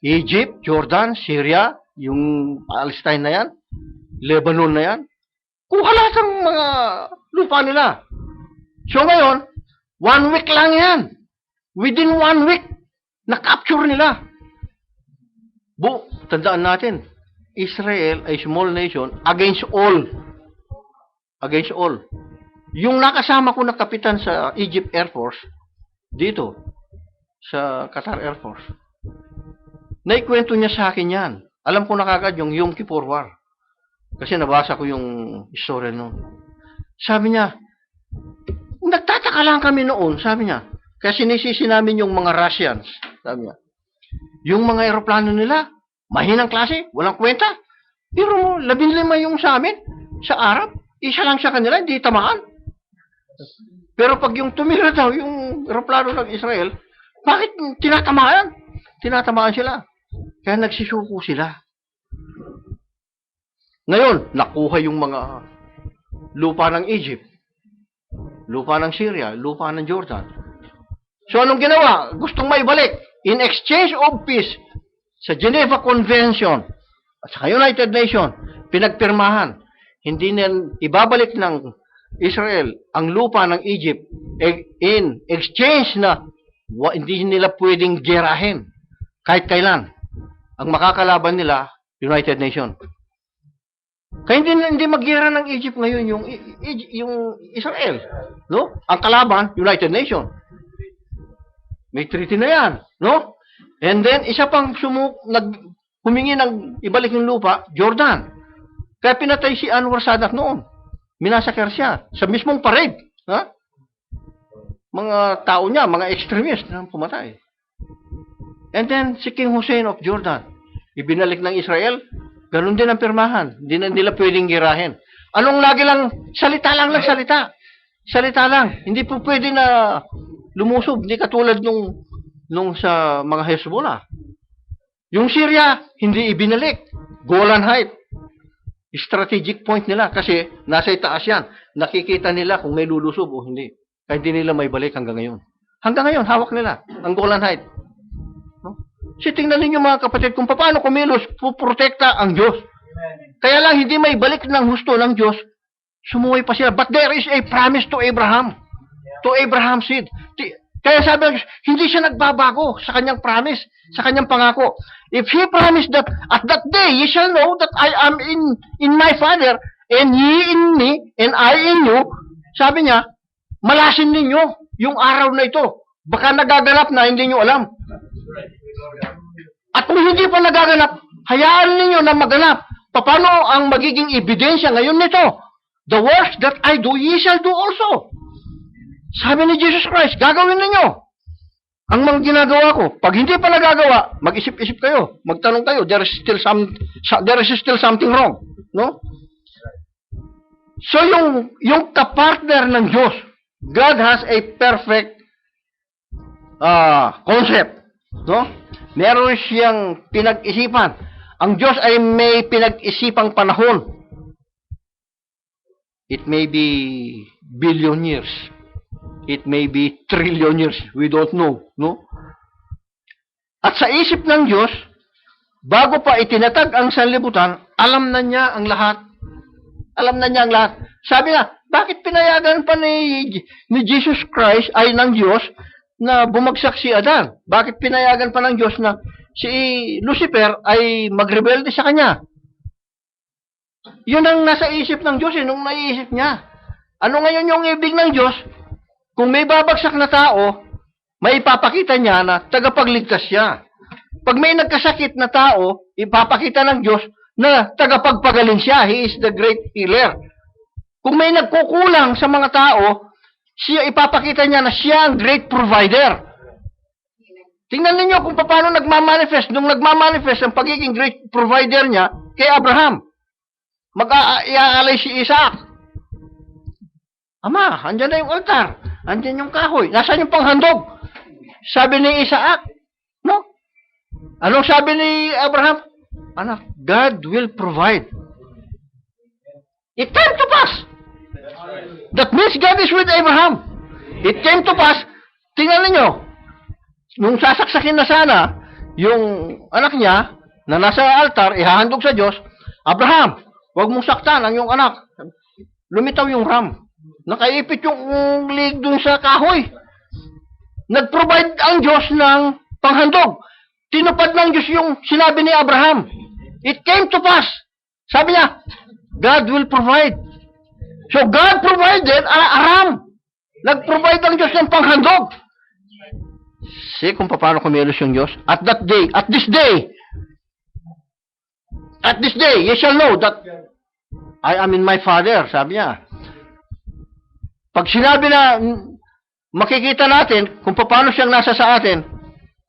A: Egypt, Jordan, Syria, yung Palestine na yan, Lebanon na yan, kuha lahat ang mga lupa nila. So ngayon, 1 week lang yan. Within 1 week, na-capture nila. Tandaan natin, Israel ay small nation against all. Against all. Yung nakasama ko na kapitan sa Egypt Air Force, dito, sa Qatar Air Force, naikwento niya sa akin yan. Alam ko na kagad yung Yom Kippur War. Kasi nabasa ko yung istorya noon. Sabi niya, nagtataka lang kami noon, sabi niya, kasi sinisisi namin yung mga Russians, sabi niya. Yung mga eroplano nila, mahinang klase, walang kwenta. Pero 15 yung sa amin, sa Arab, isa lang sa kanila, hindi tamaan. Pero pag yung tumira daw, yung eroplano ng Israel, bakit tinatamaan? Tinatamaan sila. Kaya nagsisuko sila. Ngayon, nakuha yung mga lupa ng Egypt, lupa ng Syria, lupa ng Jordan. So anong ginawa? Gustong maibalik. In exchange of peace, sa Geneva Convention, at sa United Nations, pinagpirmahan, hindi nila ibabalik ng Israel ang lupa ng Egypt in exchange na hindi nila pwedeng gerahin kahit kailan. Ang makakalaban nila, United Nations. Kaya hindi mag-gera ng Egypt ngayon yung Israel. No? Ang kalaban, United Nations. May treaty na yan. No? And then, isa pang humingi ng ibalik yung lupa, Jordan. Kaya pinatay si Anwar Sadat noon. Minasaker siya sa mismong parade. Ha? Mga tao niya, mga extremist na pumatay. And then, si King Hussein of Jordan, ibinalik ng Israel, ganun din ang pirmahan. Hindi na nila pwedeng girahin. Anong lagi lang, salita lang salita. Salita lang. Hindi po pwede na lumusob. Hindi katulad nung sa mga Hezbollah. Yung Syria, hindi ibinalik. Golan Heights. Strategic point nila kasi nasa itaas yan. Nakikita nila kung may lulusob o hindi. Kaya hindi nila may balik hanggang ngayon. Hanggang ngayon, hawak nila ang Golan Heights. No? So, tingnan ninyo mga kapatid kung paano kumilos, puprotekta ang Diyos. Kaya lang hindi may balik ng husto ng Diyos, sumuway pa sila. But there is a promise to Abraham. To Abraham's seed. Kaya sabi ng Diyos, hindi siya nagbabago sa kanyang promise, sa kanyang pangako. If He promised that at that day ye shall know that I am in my Father, and ye in me, and I in you, sabi niya, malasin ninyo yung araw na ito. Baka nagaganap na, hindi nyo alam. At kung hindi pa nagaganap, hayaan ninyo na maganap. Paano ang magiging ebidensya ngayon nito? The works that I do, ye shall do also. Sabi ni Jesus Christ, gagawin ninyo ang mga ginagawa ko. Pag hindi pa nagagawa, mag-isip-isip kayo, magtanong kayo, there is still something wrong. No? So yung kapartner ng Diyos, God has a perfect concept. No? Meron siyang pinag-isipan. Ang Diyos ay may pinag-isipang panahon. It may be billion years. It may be trillion years. We don't know. No? At sa isip ng Diyos, bago pa itinatag ang sanlibutan, alam na niya ang lahat. Alam na niya ang lahat. Sabi nga, bakit pinayagan pa ni Jesus Christ ay ng Diyos na bumagsak si Adan? Bakit pinayagan pa ng Diyos na si Lucifer ay magrebelde sa kanya? Yun ang nasa isip ng Diyos, nung naiisip niya. Ano ngayon yung ibig ng Diyos? Kung may babagsak na tao, may ipapakita niya na tagapagligtas siya. Pag may nagkasakit na tao, ipapakita ng Diyos na tagapagpagaling siya. He is the great healer. Kung may nagkukulang sa mga tao, siya ipapakita niya na siya ang great provider. Tingnan ninyo kung paano nagmamanifest. Nung nagmamanifest ang pagiging great provider niya kay Abraham. Mag-iaalay si Isaac. Ama, andyan na yung altar. Andyan yung kahoy. Nasaan yung panghandog? Sabi ni Isaac. No? Anong sabi ni Abraham? Anak, God will provide. It came to pass. That means God is with Abraham. It came to pass. Tingnan ninyo. Nung sasaksakin na sana, yung anak niya, na nasa altar, ihahandog sa Diyos, Abraham, huwag mong saktan ang iyong anak. Lumitaw yung ram. Nakaipit yung lig dun sa kahoy. Nag-provide ang Diyos ng panghandog. Tinupad ng Diyos yung sinabi ni Abraham. It came to pass. Sabi niya, God will provide. So God provided a ram. Nag-provide ang Diyos ng panghandog. See kung paano kumilos yung Diyos. At this day, you shall know that I am in my Father, sabi niya. Pag sinabi na, makikita natin kung paano siyang nasa sa atin,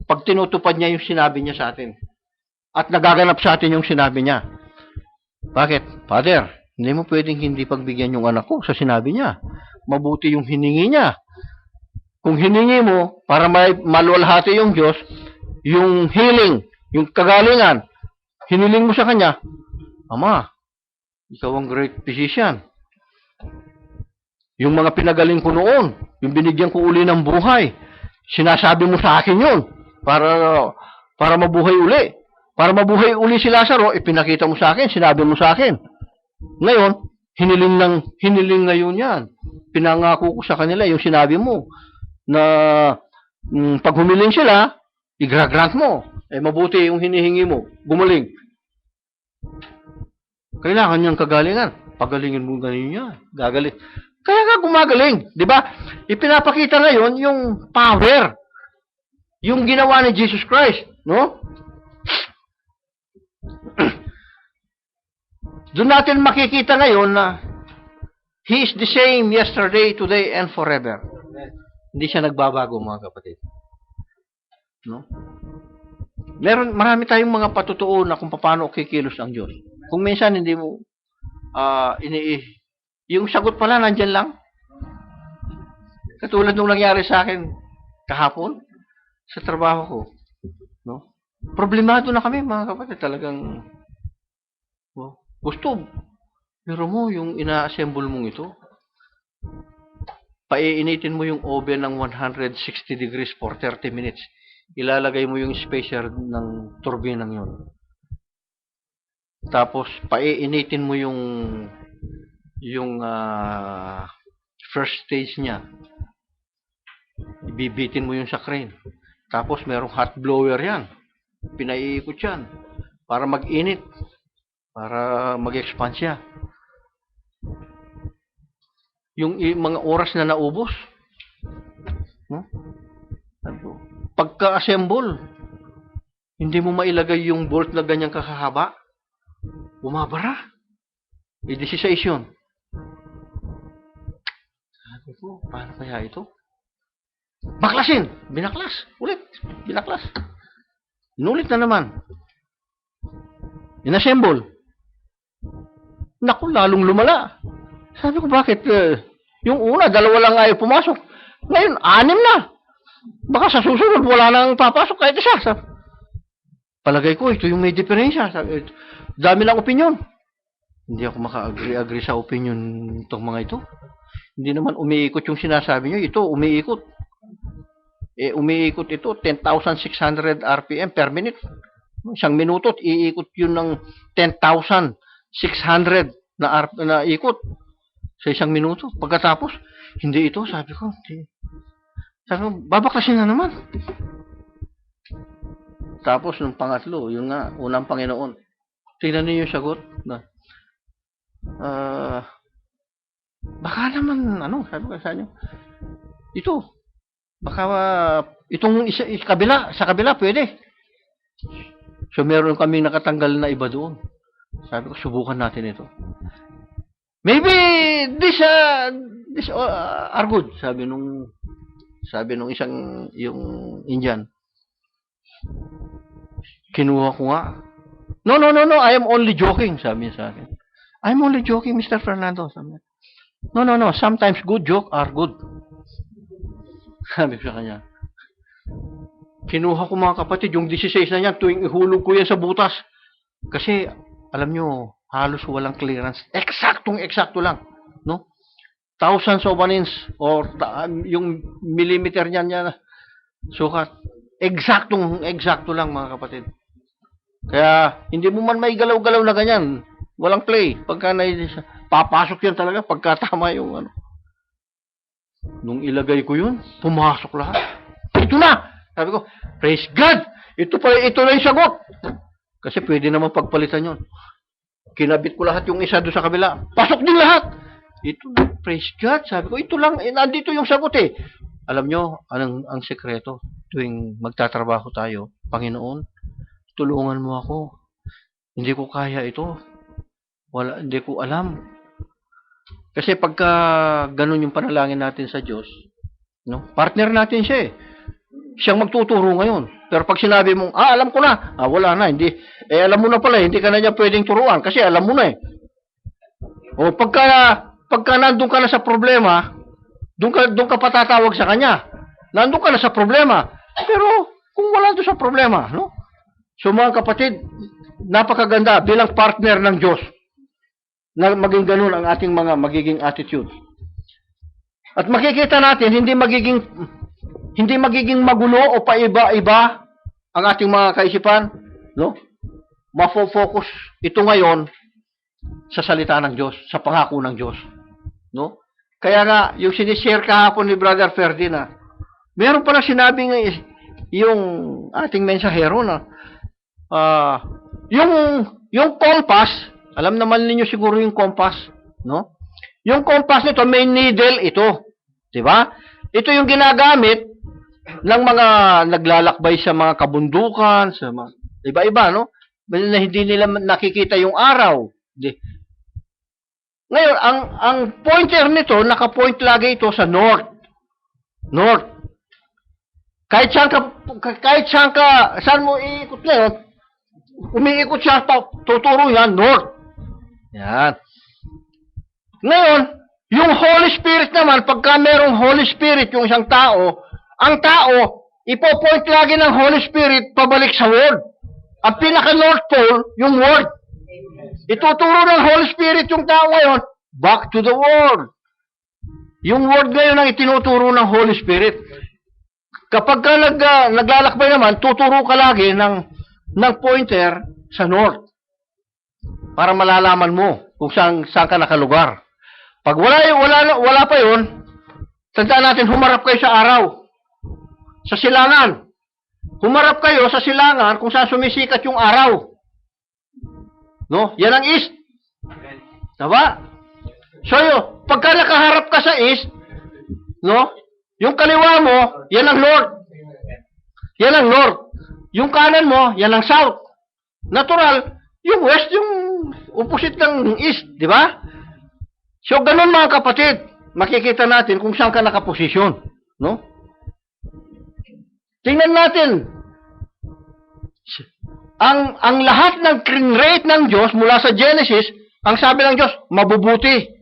A: pag tinutupad niya yung sinabi niya sa atin. At nagaganap sa atin yung sinabi niya. Bakit? Father, hindi mo pwedeng hindi pagbigyan yung anak ko sa sinabi niya. Mabuti yung hiningi niya. Kung hiningi mo, para maluwalhati yung Diyos, yung healing, yung kagalingan, hiniling mo sa Kanya, Ama, ikaw ang great physician. Yung mga pinagaling ko noon, yung binigyan ko uli ng buhay, sinasabi mo sa akin yun, para mabuhay uli. Para mabuhay uli si Lazaro, ipinakita mo sa akin, sinabi mo sa akin. Ngayon, hiniling ngayon yan. Pinangako ko sa kanila yung sinabi mo, na pag humiling sila, i-grant mo. Mabuti yung hinihingi mo. Gumaling. Kailangan niyang kagalingan. Pagalingin mo ganyan niya. Gagaling. Kaya nga gumagaling. Di ba? Ipinapakita ngayon yung power. Yung ginawa ni Jesus Christ. No? Doon natin makikita ngayon na He is the same yesterday, today, and forever. Hindi siya nagbabago, mga kapatid. No? Marami tayong mga patutuo na kung paano kikilos ang Diyos. Kung minsan hindi mo yung sagot pala nandyan lang. Katulad nung nangyari sa akin kahapon sa trabaho ko. No? Problemado na kami, mga kapatid. Talagang gusto. Pero mo yung ina-assemble mong ito, paiinitin mo yung oven ng 160 degrees for 30 minutes. Ilalagay mo yung spacer ng turbinang yun. Tapos, paiinitin mo yung first stage niya. Ibibitin mo yung sa crane. Tapos, merong hot blower yan. Pinaiikot yan. Para mag-init. Para mag-expand siya. Yung mga oras na naubos. No? Pagka-assemble, hindi mo mailagay yung bolt na ganyang kakahaba. Bumabara. 16 yun. Sabi ko, paano kaya ito? Baklasin! Binaklas. Ulit. Binaklas. Inulit na naman. Inassemble. Naku, lalong lumala. Sabi ko, bakit? Yung una, 2 lang ayaw pumasok. Ngayon, 6 na. Baka sa susunod, wala nang papasok kahit isa. Palagay ko, ito yung may diferensya. Dami lang opinion. Hindi ako maka-agree sa opinion itong mga ito. Hindi naman umiikot yung sinasabi nyo. Ito, umiikot. Umiikot ito, 10,600 RPM per minute. 1 minuto, iikot yun ng 10,600 na ikot. Sa 1 minuto. Pagkatapos, hindi ito. Sabi ko, babaklasin na naman. Tapos, nung pangatlo, yun nga, unang Panginoon. Tingnan niyo yung sagot na, baka naman, sabi ko sa inyo, ito, baka, itong sa kabila, pwede. So, meron kaming nakatanggal na iba doon. Sabi ko, subukan natin ito. Maybe this are good, sabi nung isang yung Indian. Kinuha ko nga. No, no, no, no, I am only joking, sabi niya sa akin. I'm only joking, Mr. Fernando, sabi niya. No, no, no, sometimes good joke are good. Sabi ko sa kanya. Kinuha ko mga kapatid, yung 16 na yan, tuwing ihulog ko yan sa butas. Kasi, alam nyo, halos walang clearance. Eksaktong-eksakto lang. No? Thousands of an inch or yung millimeter niyan sukat. Eksaktong-eksakto lang mga kapatid. Kaya, hindi mo man may galaw-galaw na ganyan. Walang play. Pagka papasok yan talaga, pagka tama yung ano. Nung ilagay ko yun, pumasok lahat. Ito na! Sabi ko, praise God! Ito na yung sagot. Kasi pwede naman pagpalitan yun. Kinabit ko lahat yung isa doon sa kabila. Pasok din lahat! Ito, praise God. Sabi ko, ito lang, nandito yung sagot eh. Alam nyo, ang sekreto, tuwing magtatrabaho tayo, Panginoon, tulungan mo ako. Hindi ko kaya ito. Hindi ko alam. Kasi pagka ganun yung panalangin natin sa Diyos, no? Partner natin siya eh. Siyang magtuturo ngayon. Pero pag sinabi mong, alam ko na, wala na, hindi. Alam mo na pala, hindi ka na niya pwedeng turuan kasi alam mo na eh. O pagka nandun ka na sa problema, doon ka patatawag sa kanya. Nandun ka na sa problema. Pero kung wala doon sa problema, no? So mga kapatid, napakaganda bilang partner ng Diyos na maging ganun ang ating mga magiging attitude. At makikita natin, hindi magiging magulo o paiba-iba ang ating mga kaisipan, no? Mafo-focus ito ngayon sa salita ng Diyos, sa pangako ng Diyos, no? Kaya nga yung sinishare kahapon ni Brother Ferdinand, meron pala sinabi nga yung ating mensahero na yung compass, alam naman ninyo siguro yung compass, no? Yung compass nito may needle ito, 'di ba? Ito yung ginagamit ng mga naglalakbay sa mga kabundukan, sa mga iba-iba, no? Na hindi nila nakikita yung araw. Ngayon, ang pointer nito, naka-point lagi ito sa north. North. Kahit saan mo iikot ngayon, umiikot siya, tuturo yan, north. Yan. Ngayon, yung Holy Spirit naman, pagka merong Holy Spirit, yung isang tao, ang tao, ipo-point lagi ng Holy Spirit pabalik sa Word. Ang pinaka-North Pole, yung Word. Ituturo ng Holy Spirit yung tao ngayon, back to the Word. Yung Word ngayon ang itinuturo ng Holy Spirit. Kapag ka naglalakbay naman, tuturo ka lagi ng pointer sa North. Para malalaman mo kung saan ka nakalugar. Pag wala pa yun, tandaan natin, humarap kayo sa araw. Sa silangan. Humarap kayo sa silangan kung saan sumisikat yung araw. No? Yan ang east. Diba? So, pagka nakaharap ka sa east, no? Yung kaliwa mo, yan ang north. Yan ang north. Yung kanan mo, yan ang south. Natural, yung west, yung opposite ng east, di ba? So, ganun mga kapatid, makikita natin kung saan ka nakaposisyon. No? Tingnan natin. Ang lahat ng create ng Diyos mula sa Genesis, ang sabi ng Diyos, mabubuti.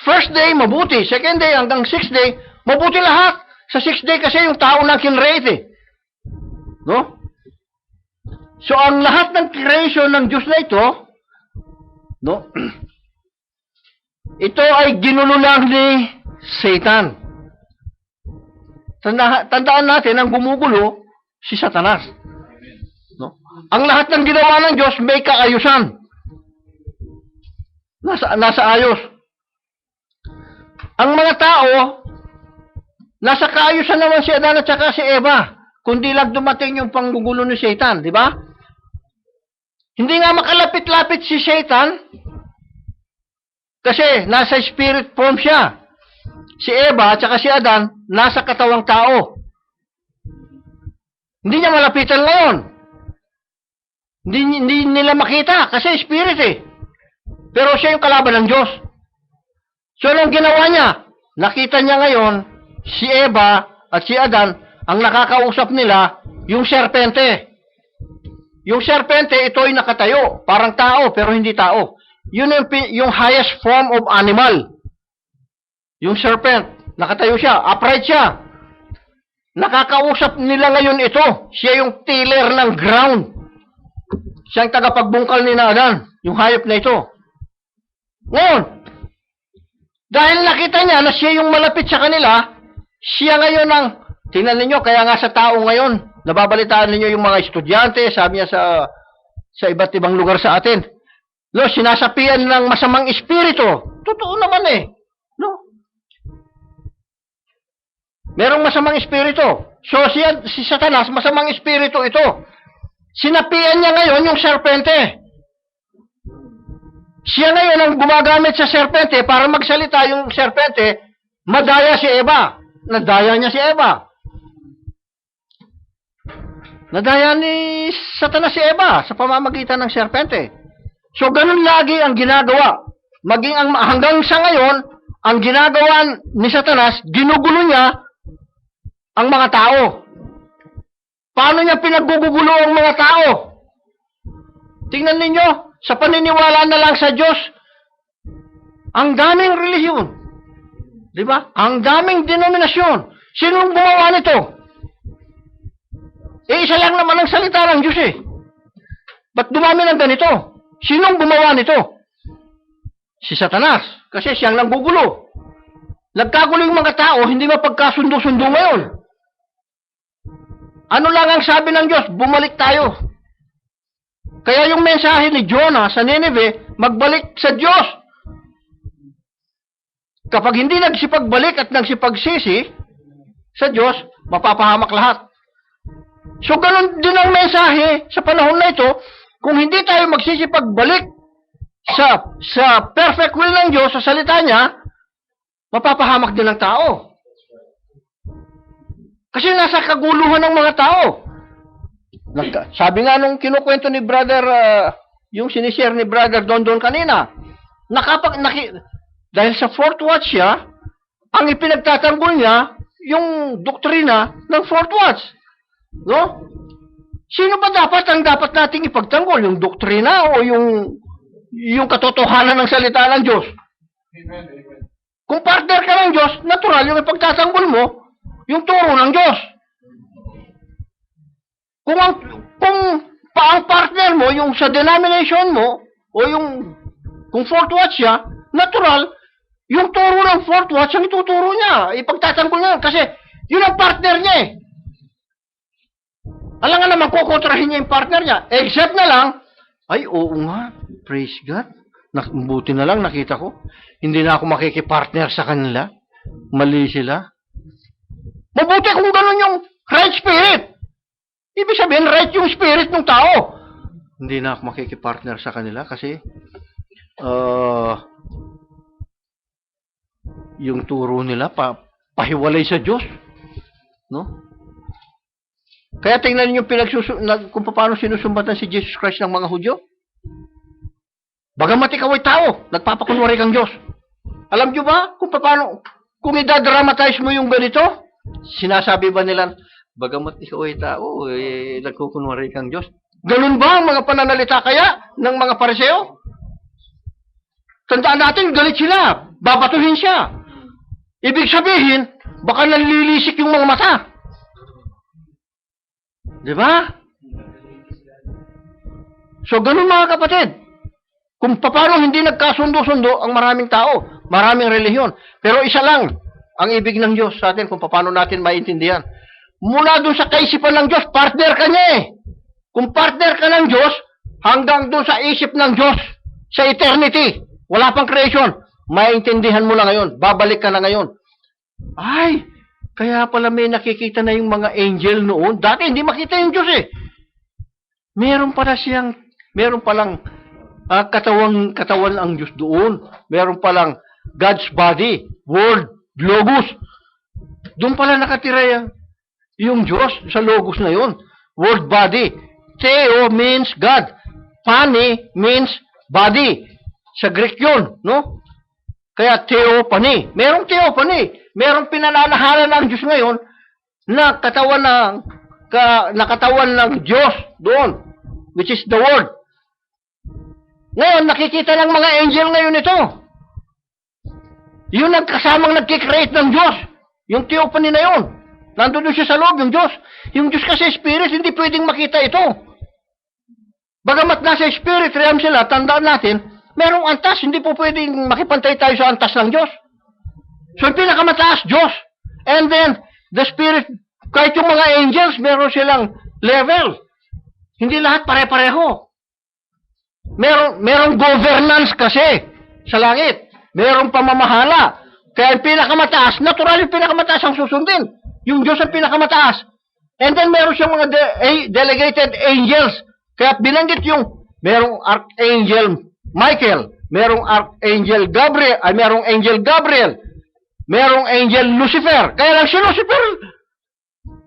A: First day, mabuti. Second day, hanggang sixth day, mabuti lahat. Sa sixth day kasi yung tao na kinrate eh. No? So, ang lahat ng creation ng Diyos na ito, no? Ito ay ginulo lang ni Satan. Tandaan natin, ang gumugulo, si Satanas. No? Ang lahat ng ginawa ng Diyos, may kaayusan. Nasa ayos. Ang mga tao, nasa kaayusan naman si Adan at saka si Eva. Kundi lang dumating yung panggugulo ni Satan, di ba? Hindi nga makalapit-lapit si Satan kasi nasa spirit form siya. Si Eva at saka si Adan, nasa katawang tao. Hindi niya malapitan ngayon. Hindi nila makita kasi spirit eh. Pero siya yung kalaban ng Diyos. So, anong ginawa niya? Nakita niya ngayon, si Eva at si Adan, ang nakakausap nila, yung serpente. Yung serpente, ito ay nakatayo. Parang tao, pero hindi tao. Yun yung highest form of animal. Yung serpent, nakatayo siya, upright siya. Nakakausap nila ngayon ito. Siya yung tiller ng ground. Siya ang tagapagbungkal ni Adan, yung hayop na ito. Ngayon, dahil nakita niya na siya yung malapit sa kanila, siya ngayon ang, tingnan ninyo, kaya nga sa tao ngayon, nababalitaan ninyo yung mga estudyante, sabi niya sa iba't ibang lugar sa atin, no, sinasapian ng masamang espiritu. Totoo naman eh. No? Merong masamang espiritu. So, si Satanas, masamang espiritu ito. Sinapian niya ngayon yung serpente. Siya ngayon ang gumagamit sa serpente para magsalita yung serpente, madaya si Eva. Nadaya niya si Eva. Nadaya ni Satanas si Eva sa pamamagitan ng serpente. So, ganun lagi ang ginagawa. Hanggang sa ngayon, ang ginagawa ni Satanas, ginugulo niya ang mga tao. Paano niya pinaggugulo ang mga tao? Tingnan ninyo, sa paniniwala na lang sa Diyos, ang daming relihiyon. Di ba? Ang daming denominasyon. Sinong gumawa nito? Isa lang naman ang salita ng Diyos eh. Ba't dumami ng ganito? Sinong gumawa nito? Si Satanas. Kasi siyang nanggugulo. Nagkagulo yung mga tao, hindi mapagkasundo-sundo ngayon. Ano lang ang sabi ng Diyos? Bumalik tayo. Kaya yung mensahe ni Jonah sa Nineveh, magbalik sa Diyos. Kapag hindi nagsipagbalik at nagsipagsisi sa Diyos, mapapahamak lahat. So, ganun din ang mensahe sa panahon na ito, kung hindi tayo magsisipagbalik sa perfect will ng Diyos, sa salita niya, mapapahamak din ang tao. Kasi nasa kaguluhan ng mga tao. Sabi nga nung kinukwento ni brother, yung sinishare ni brother Don kanina, dahil sa fourth watch siya, ang ipinagtatanggol niya, yung doktrina ng fourth watch. No? Sino ba ang dapat nating ipagtanggol? Yung doktrina o yung katotohanan ng salita ng Diyos? Kung partner ka ng Diyos, natural yung ipagtatanggol mo, yung turo ng Diyos. Kung ang partner mo, yung sa denomination mo, o kung fourth watch siya, natural, yung turo ng fourth watch ang ituturo niya, ipagtatanggol niya, kasi yun ang partner niya eh. Alam nga naman, kukontrahin niya yung partner niya, except na lang, ay oo nga, praise God, buti na lang nakita ko, hindi na ako makikipartner sa kanila, mali sila. Mabuti kung gano'n yung right spirit. Ibig sabihin, right yung spirit ng tao. Hindi na ako makikipartner sa kanila kasi yung turo nila pahiwalay sa Diyos. No? Kaya tingnan niyo kung paano sinusumbatan si Jesus Christ ng mga Hudyo. Bagamat ikaw ay tao, nagpapakunwari kang Diyos. Alam niyo ba kung paano, kung idadramatize mo yung ganito? Sinasabi ba nila, bagamat ikaw ay tao, nagkukunwari kang Diyos? Ganun ba ang mga pananalita kaya ng mga Pariseo? Tandaan natin, galit sila. Babatuhin siya. Ibig sabihin, baka nanlilisik yung mga mata. Di ba? So, ganun mga kapatid. Kung paano hindi nagkasundo-sundo ang maraming tao, maraming relihiyon. Pero isa lang ang ibig ng Diyos sa atin kung paano natin maintindihan. Mula doon sa kaisipan ng Diyos, partner ka niya eh. Kung partner ka ng Diyos, hanggang doon sa isip ng Diyos, sa eternity, wala pang creation, maintindihan mo na ngayon, babalik ka na ngayon. Ay, kaya pala may nakikita na yung mga angel noon. Dati hindi makita yung Diyos eh. Meron palang katawan ang Diyos doon. Meron palang God's body, word, logos. Doon pala nakatira yung Diyos sa logos na yun. Word body. Theo means God. Pani means body. Sa Greek yun, no? Kaya theophany. Merong theophany. Merong pinananahanan ng Diyos ngayon na katawan ng Diyos doon, which is the Word. Ngayon, nakikita ng mga angel ngayon ito. Yung nagkasamang nagkikreate ng Diyos, yung theophany na yun. Nandun siya sa loob, yung Diyos. Yung Diyos kasi spirit, hindi pwedeng makita ito. Bagamat nasa spirit realm sila, tandaan natin, merong antas, hindi po pwedeng makipantay tayo sa antas ng Diyos. So, yung pinakamataas, Diyos. And then, the spirit, kahit yung mga angels, meron silang level. Hindi lahat pare-pareho. Merong governance kasi sa langit. Merong pamamahala. Kaya yung pinakamataas, natural yung pinakamataas ang susundin. Yung Diyos ang pinakamataas. And then meron siyang mga delegated angels. Kaya binanggit yung merong Archangel Michael, merong Archangel Gabriel, merong Angel Gabriel, merong Angel Lucifer. Kaya lang si Lucifer,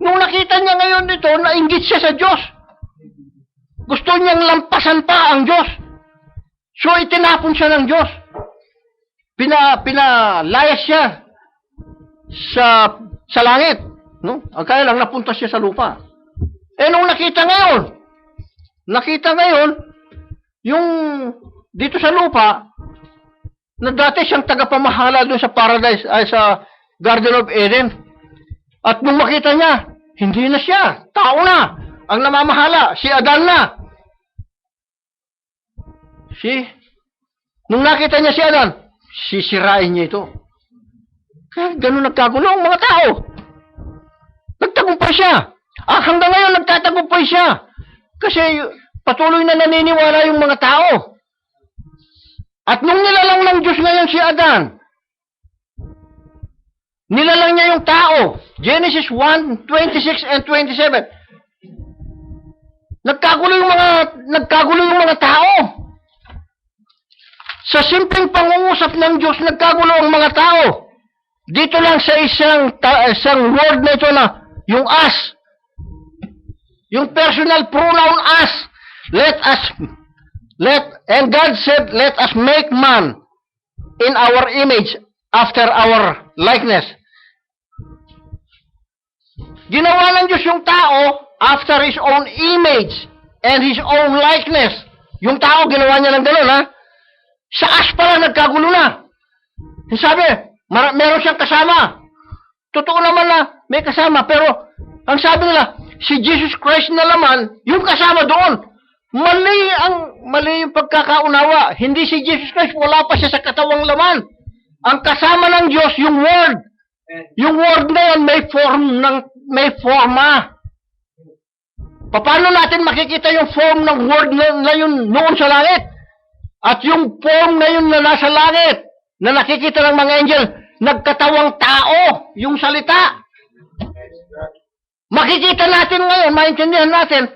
A: nung nakita niya ngayon dito, nainggit siya sa Diyos. Gusto niyang lampasan pa ang Diyos. So itinapon siya ng Diyos. Pinalayas siya sa langit. No? Kaya lang napunta siya sa lupa. Nung nakita ngayon, yung dito sa lupa, na dati siyang tagapamahala doon sa paradise, ay sa Garden of Eden. At nung makita niya, hindi na siya, tao na, ang namamahala, si Adan na. Nung nakita niya si Adan, sisirain niya ito. Kaya ganun nagkagulo ang mga tao. Nagtagumpay siya. Hanggang ngayon nagtatagumpay siya. Kasi patuloy na naniniwala yung mga tao. At nung nilalang ng Diyos ngayon si Adan, nilalang niya yung tao. Genesis 1:26 and 27. Nagkagulo yung mga tao. Sa simpleng pangungusap ng Diyos, nagkagulo ang mga tao. Dito lang sa isang word na ito na, yung us. Yung personal pronoun us. And God said, let us make man in our image after our likeness. Ginawa ng Diyos yung tao after His own image and His own likeness. Yung tao, ginawa niya ng gano'n, ha? Sa as pala, nagkagulo na. Sabi, meron siyang kasama. Totoo naman na may kasama, pero ang sabi nila, si Jesus Christ na naman, yung kasama doon. Mali yung pagkakaunawa. Hindi si Jesus Christ, wala pa siya sa katawang laman. Ang kasama ng Diyos, yung Word. Yung Word na yun, may forma. Paano natin makikita yung form ng Word na yun noon sa langit? At yung form na yun na nasa langit, na nakikita ng mga angel, nagkatawang tao, yung salita. Makikita natin ngayon, maintindihan natin,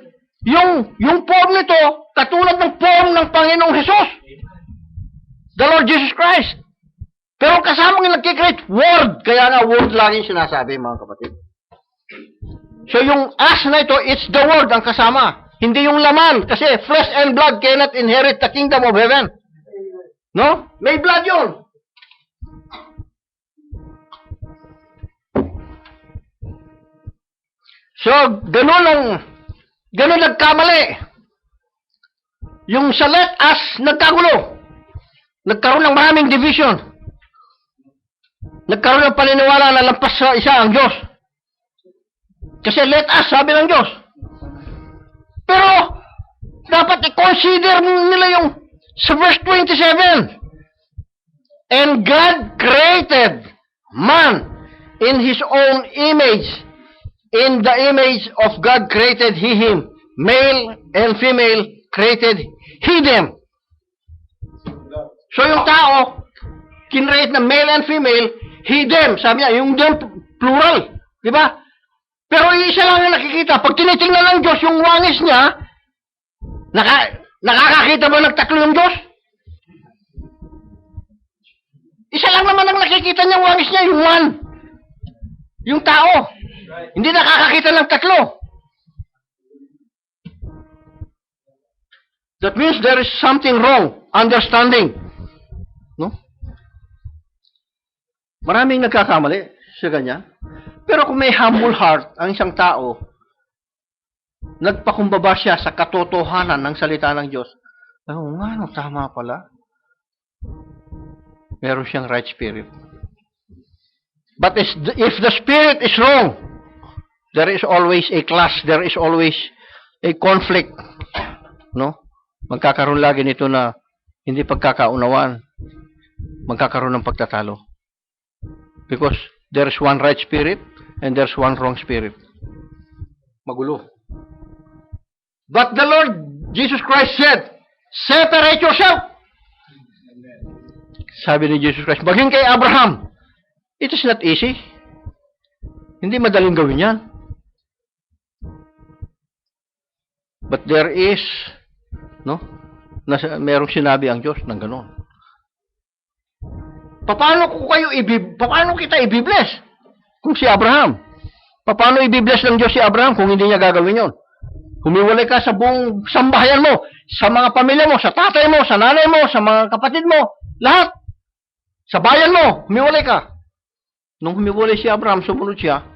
A: yung form nito, katulad ng form ng Panginoong Jesus, the Lord Jesus Christ. Pero kasama ng nagkikreate, Word. Kaya nga, Word laging sinasabi, mga kapatid. So yung us na ito, it's the Word ang kasama. Hindi yung laman, kasi flesh and blood cannot inherit the kingdom of heaven. No? May blood yun. So, ganun nagkamali. Yung sa let us, nagkagulo. Nagkaroon ng maraming division. Nagkaroon ng paniniwala na lampas sa isa ang Diyos. Kasi let us, sabi ng Diyos. Pero, dapat i-consider nila yung sa verse 27. And God created man in His own image. In the image of God created He him. Male and female created He them. So yung tao, kinreate na male and female, He them. Sabi niya, yung them plural. Di ba? Pero isa lang yung nakikita. Pag tinitingnan ng Diyos yung wangis niya, nakakakita ba nagtatlo yung Diyos? Isa lang naman ang nakikita niyang wangis niya, yung one. Yung tao. Hindi nakakakita ng tatlo. That means there is something wrong. Understanding. No? Maraming nagkakamali sa kanya. Pero kung may humble heart ang isang tao, nagpakumbaba siya sa katotohanan ng salita ng Diyos, oo nga, no, tama pala. Meron siyang right spirit. But if the spirit is wrong, there is always a clash, there is always a conflict. No? Magkakaroon lagi nito na hindi pagkakaunawan. Magkakaroon ng pagtatalo. Because there is one right spirit and there's one wrong spirit. Magulo. But the Lord Jesus Christ said, separate yourself. Sabi ni Jesus Christ, maging kay Abraham. It is not easy. Hindi madaling gawin yan. But there is, no? Merong sinabi ang Diyos ng ganon. Paano kita i-bless? Kung si Abraham. Paano i-bless ng Diyos si Abraham kung hindi niya gagawin yon? Humiwalay ka sa buong sambahayan mo, sa mga pamilya mo, sa tatay mo, sa nanay mo, sa mga kapatid mo, lahat. Sa bayan mo, humiwalay ka. Nung humiwalay si Abraham, sumunod siya.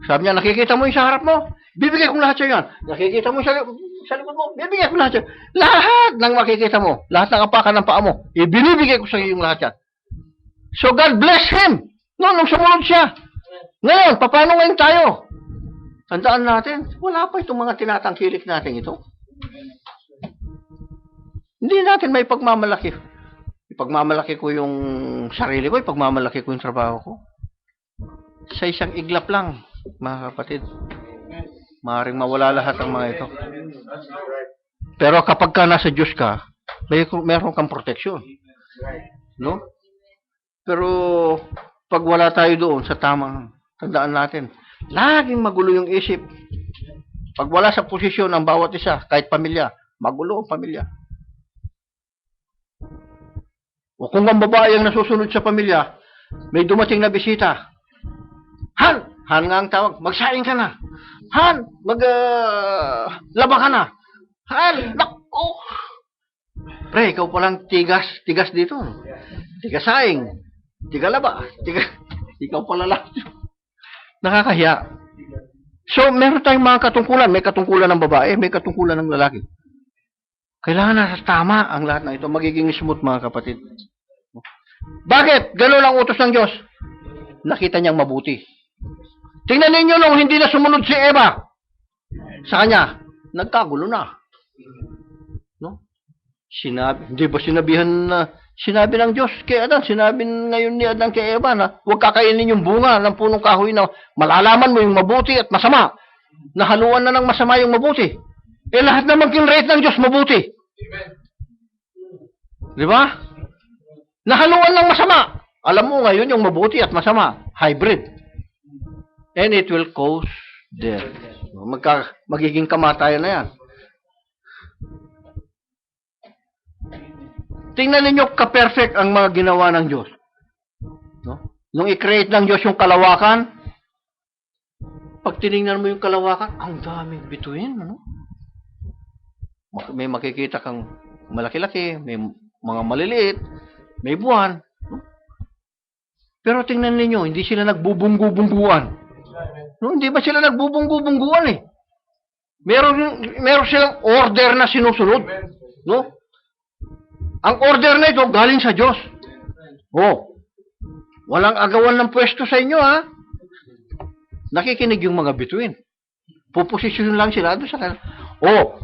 A: Sabi niya, nakikita mo yung sa harap mo? Bibigay kong lahat sa yan. Nakikita mo sa likod mo? Bibigay ko lahat sa yan. Lahat ng makikita mo, lahat ng apakan ng paa mo, ibinibigay ko sa iyo yung lahat yan. So God bless him. No, nung sumunod siya. Ngayon, paano ngayon tayo? Tandaan natin, wala pa itong mga tinatangkilik natin ito. Hindi natin may pagmamalaki. Ipagmamalaki ko yung sarili ko, ipagmamalaki ko yung trabaho ko. Sa isang iglap lang, mga kapatid. Maaaring mawala lahat ang mga ito. Pero kapag ka nasa Diyos ka, meron kang proteksyon. No? Pero pag wala tayo doon sa tamang, tandaan natin, laging magulo yung isip. Pag wala sa posisyon ng bawat isa, kahit pamilya, magulo ang pamilya. O kung ang babae ang nasusunod sa pamilya, may dumating na bisita. Han! Han nga ang tawag. Magsaing ka na. Han! Laba ka na. Han! Nako! Pre, ikaw palang tigas dito. Tigas saing. Tiga laba. Ikaw pala lang. Nakakahiya. So, meron tayong mga katungkulan. May katungkulan ng babae, may katungkulan ng lalaki. Kailangan nasa tama ang lahat ng ito. Magiging smooth, mga kapatid. Bakit? Ganun ang utos ng Diyos. Nakita niyang mabuti. Tingnan ninyo nung hindi na sumunod si Eva sa kanya. Nagkagulo na. No? Hindi ba sinabi ng Diyos kay Adan, sinabi ngayon ni Adan kay Eva na huwag kakainin yung bunga ng punong kahoy na malalaman mo yung mabuti at masama. Nahaluan na ng masama yung mabuti. Eh lahat naman kinrate ng Diyos mabuti. Di ba? Nahaluan ng masama. Alam mo ngayon yung mabuti at masama. Hybrid. And it will cause death. Magiging kamatayan na yan. Tingnan ninyo ka-perfect ang mga ginawa ng Diyos. No? Nung i-create ng Diyos yung kalawakan, pag tinignan mo yung kalawakan, ang daming bituin. Ano? May makikita kang malaki-laki, may mga maliliit, may buwan. No? Pero tingnan ninyo, hindi sila nagbubunggu-bungguan. No, hindi ba sila nagbubunggu-bungguan eh? Meron silang order na sinusunod. No? Ang order na ito galing sa Diyos. Oh. Walang agawan ng pwesto sa inyo, ha? Nakikinig yung mga bituin. Puposisyon lang sila doon sa kanila. Oh.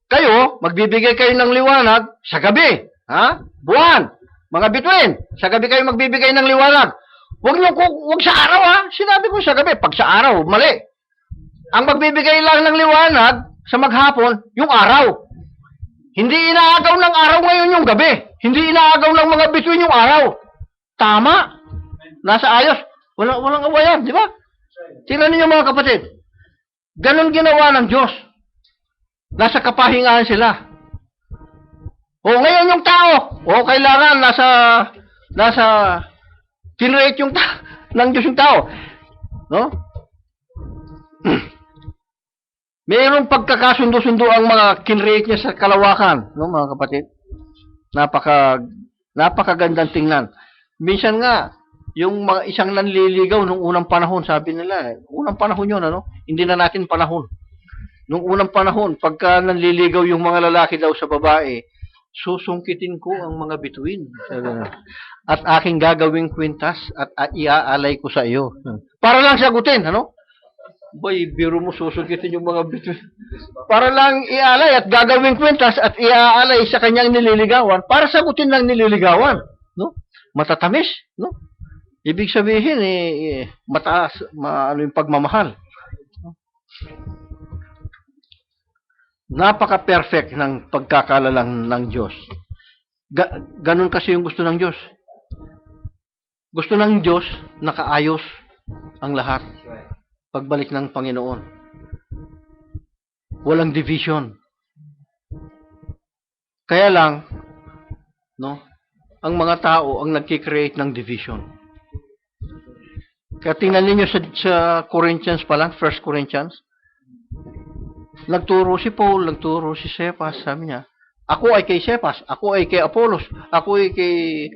A: Kayo, magbibigay kayo ng liwanag sa gabi. Ha? Buwan. Mga bituin. Sa gabi kayo magbibigay ng liwanag. Huwag sa araw, ha? Sinabi ko sa gabi. Pag sa araw, mali. Ang magbibigay lang ng liwanag sa maghapon, yung araw. Hindi inaagaw ng araw ngayon yung gabi. Hindi inaagaw ng mga bituin yung araw. Tama. Nasa ayos. Walang awayan, di ba? Tingnan niyo mga kapatid. Ganon ginawa ng Diyos. Nasa kapahingahan sila. O ngayon yung tao. O kailangan nasa kinrate yung ng Diyos yung tao. No? Mayroong pagkakasundo-sundo ang mga kinrate niya sa kalawakan, no mga kapatid? Napakagandang tingnan. Minsan nga, Yung mga isang nanliligaw nung unang panahon, sabi nila, unang panahon yun, ano? Hindi na natin panahon. Nung unang panahon, pagka nanliligaw yung mga lalaki daw sa babae, susungkitin ko ang mga bituin. Sabi na. At aking gagawing kwintas at iaalay ko sa iyo. Para lang sagutin, ano? Boy, biro mo susungkitin yung mga bituin. Para lang ialay at gagawing kwintas at iaalay sa kanyang nililigawan para sagutin ng nililigawan, no? Matatamis, no? Ibig sabihin mataas, ano yung pagmamahal. Napaka-perfect ng pagkakalalang ng Diyos. Ganun kasi yung gusto ng Diyos. Gusto ng Diyos nakaayos ang lahat. Pagbalik ng Panginoon. Walang division. Kaya lang, no, ang mga tao ang nagki-create ng division. Kaya tingnan ninyo sa Corinthians pa lang, 1 Corinthians, nagturo si Paul, nagturo si Cephas, sabi niya, ako ay kay Cephas, ako ay kay Apollos, ako ay kay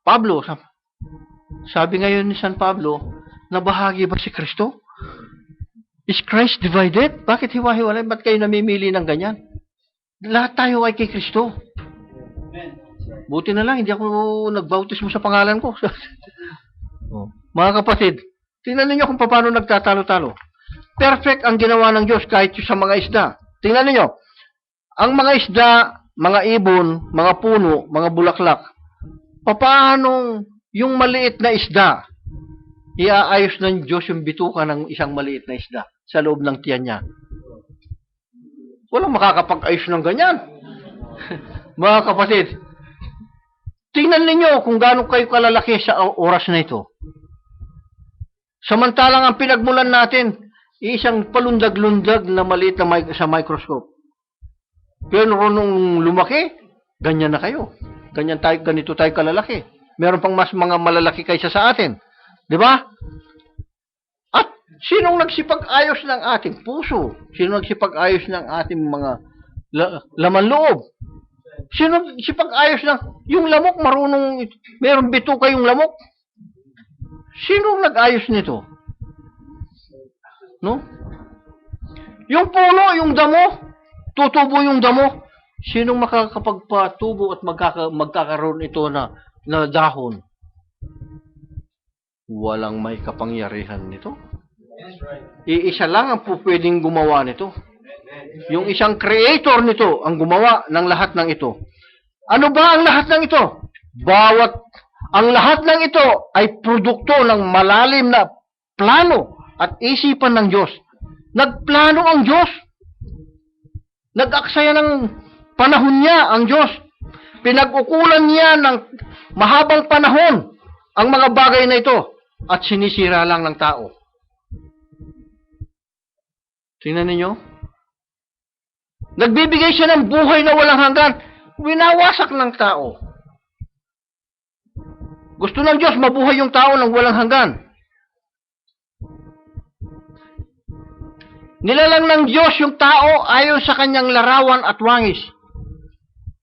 A: Pablo. Sabi ngayon ni San Pablo, nabahagi ba si Kristo? Is Christ divided? Bakit hiwa-hiwalay? Ba't kayo namimili ng ganyan? Lahat tayo ay kay Kristo. Buti na lang, hindi ako nagbautismo sa pangalan ko. Mga kapatid, tingnan ninyo kung paano nagtatalo-talo. Perfect ang ginawa ng Diyos kahit sa mga isda. Tingnan ninyo, ang mga isda, mga ibon, mga puno, mga bulaklak, paano yung maliit na isda, iaayos ng Diyos yung bituka ng isang maliit na isda sa loob ng tiyan niya. Walang makakapag-ayos ng ganyan. Mga kapatid, tingnan ninyo kung gaano kayo kalalaki sa oras na ito. Samantalang ang pinagmulan natin, isang palundag-lundag na maliit na sa microscope. Pero nung lumaki, ganyan na kayo. Ganito tayo kalalaki. Meron pang mas mga malalaki kaysa sa atin. Di ba? At sinong nagsipag-ayos ng ating puso? Sinong nagsipag-ayos ng ating mga laman loob? Sinong nagsipag-ayos ng yung lamok marunong, meron bituka yung lamok? Sinong nag-ayos nito? No? Yung puno, yung damo, tutubo yung damo. Sinong makakapagpatubo at magkakaroon ito na dahon? Walang may kapangyarihan nito. Iisa lang ang pwedeng gumawa nito. Yung isang creator nito ang gumawa ng lahat ng ito. Ano ba ang lahat ng ito? Ang lahat ng ito ay produkto ng malalim na plano at isipan ng Diyos. Nagplano ang Diyos. Nag-aksaya ng panahon niya ang Diyos. Pinag-ukulan niya ng mahabang panahon ang mga bagay na ito at sinisira lang ng tao. Tingnan ninyo. Nagbibigay siya ng buhay na walang hanggan. Winawasak ng tao. Gusto ng Diyos mabuhay yung tao ng walang hanggan. Nilalang ng Diyos yung tao ayon sa kanyang larawan at wangis.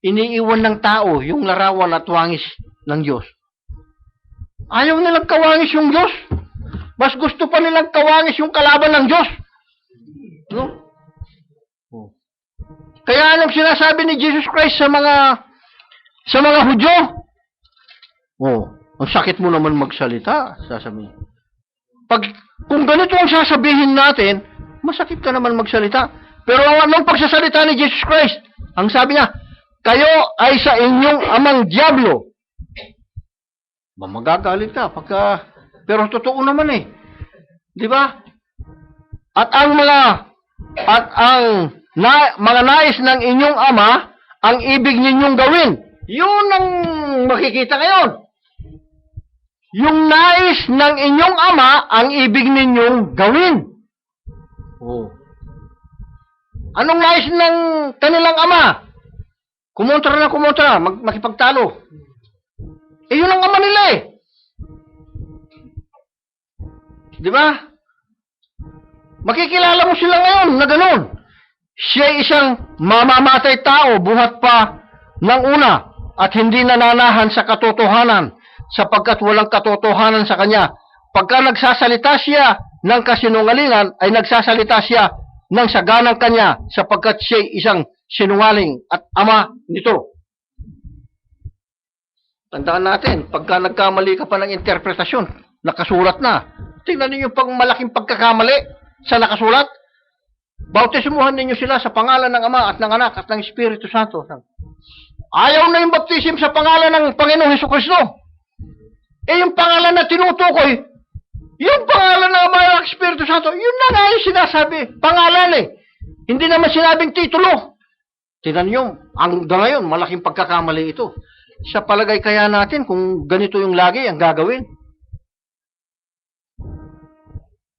A: Iniiwan ng tao yung larawan at wangis ng Diyos. Ayaw nilang kawangis yung Diyos. Mas gusto pa nilang kawangis yung kalaban ng Diyos. No? Kaya anong sinasabi ni Jesus Christ sa mga Hudyo? Ang sakit mo naman magsalita, sasabihin. Kung ganito ang sasabihin natin, masakit ka naman magsalita. Pero anong pagsasalita ni Jesus Christ? Ang sabi niya, kayo ay sa inyong amang diablo. Magagalit ka pero totoo naman Di ba? At ang mga nais ng inyong ama, ang ibig ninyong gawin. Yun ang makikita ngayon. Yung nais ng inyong ama, ang ibig ninyong gawin. Anong nais ng kanilang ama? Kumontra, makipagtalo. Yun ang ama nila Di ba? Makikilala mo sila ngayon na ganun. Siya isang mamamatay tao buhat pa ng una at hindi nananahan sa katotohanan sapagkat walang katotohanan sa kanya. Pagka nagsasalita siya ng kasinungalingan, ay nagsasalita siya ng saganang kanya, sapagkat siya isang sinungaling at ama nito. Tandaan natin, pagka nagkamali ka pa ng interpretasyon, nakasulat na. Tingnan ninyo pang malaking pagkakamali sa nakasulat. Bautismuhan ninyo sila sa pangalan ng Ama at ng Anak at ng Espiritu Santo. Ayaw na yung baptism sa pangalan ng Panginoong Hesukristo. Yung pangalan na tinutukoy, yung pangalan ng Ama at Espiritu Santo, yun na nga yung sinasabi. Pangalan Hindi naman sinabing titulo. Tingnan nyo, hanggang ngayon, malaking pagkakamali ito. Sa palagay kaya natin kung ganito yung lagi ang gagawin.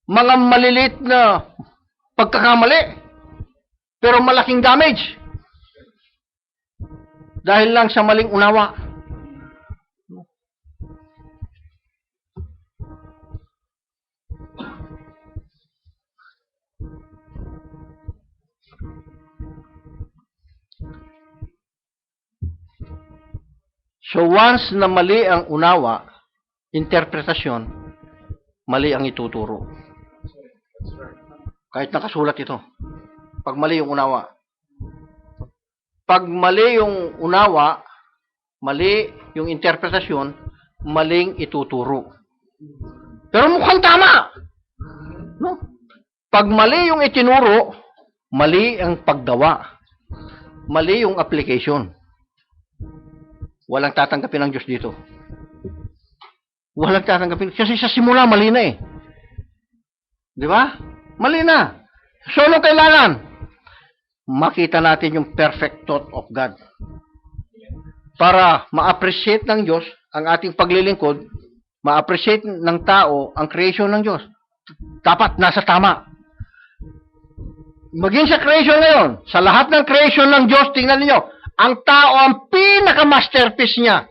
A: Mga malilit na pagkakamali, pero malaking damage. Dahil lang sa maling unawa. So once na mali ang unawa, interpretasyon, mali ang ituturo. Kahit nakasulat ito. Pag mali yung unawa. Pag mali yung unawa, mali yung interpretasyon, maling ituturo. Pero mukhang tama. No? Pag mali yung itinuro, mali ang paggawa. Mali yung application. Walang tatanggapin ng Diyos dito. Walang tatanggapin. Kasi sa simula, mali na eh. Di ba? Mali na. So, ano kailangan? Makita natin yung perfect thought of God. Para ma-appreciate ng Diyos ang ating paglilingkod, ma-appreciate ng tao ang creation ng Diyos. Dapat nasa tama. Maging sa creation ngayon, sa lahat ng creation ng Diyos, tingnan niyo, ang tao ang pinaka-masterpiece niya.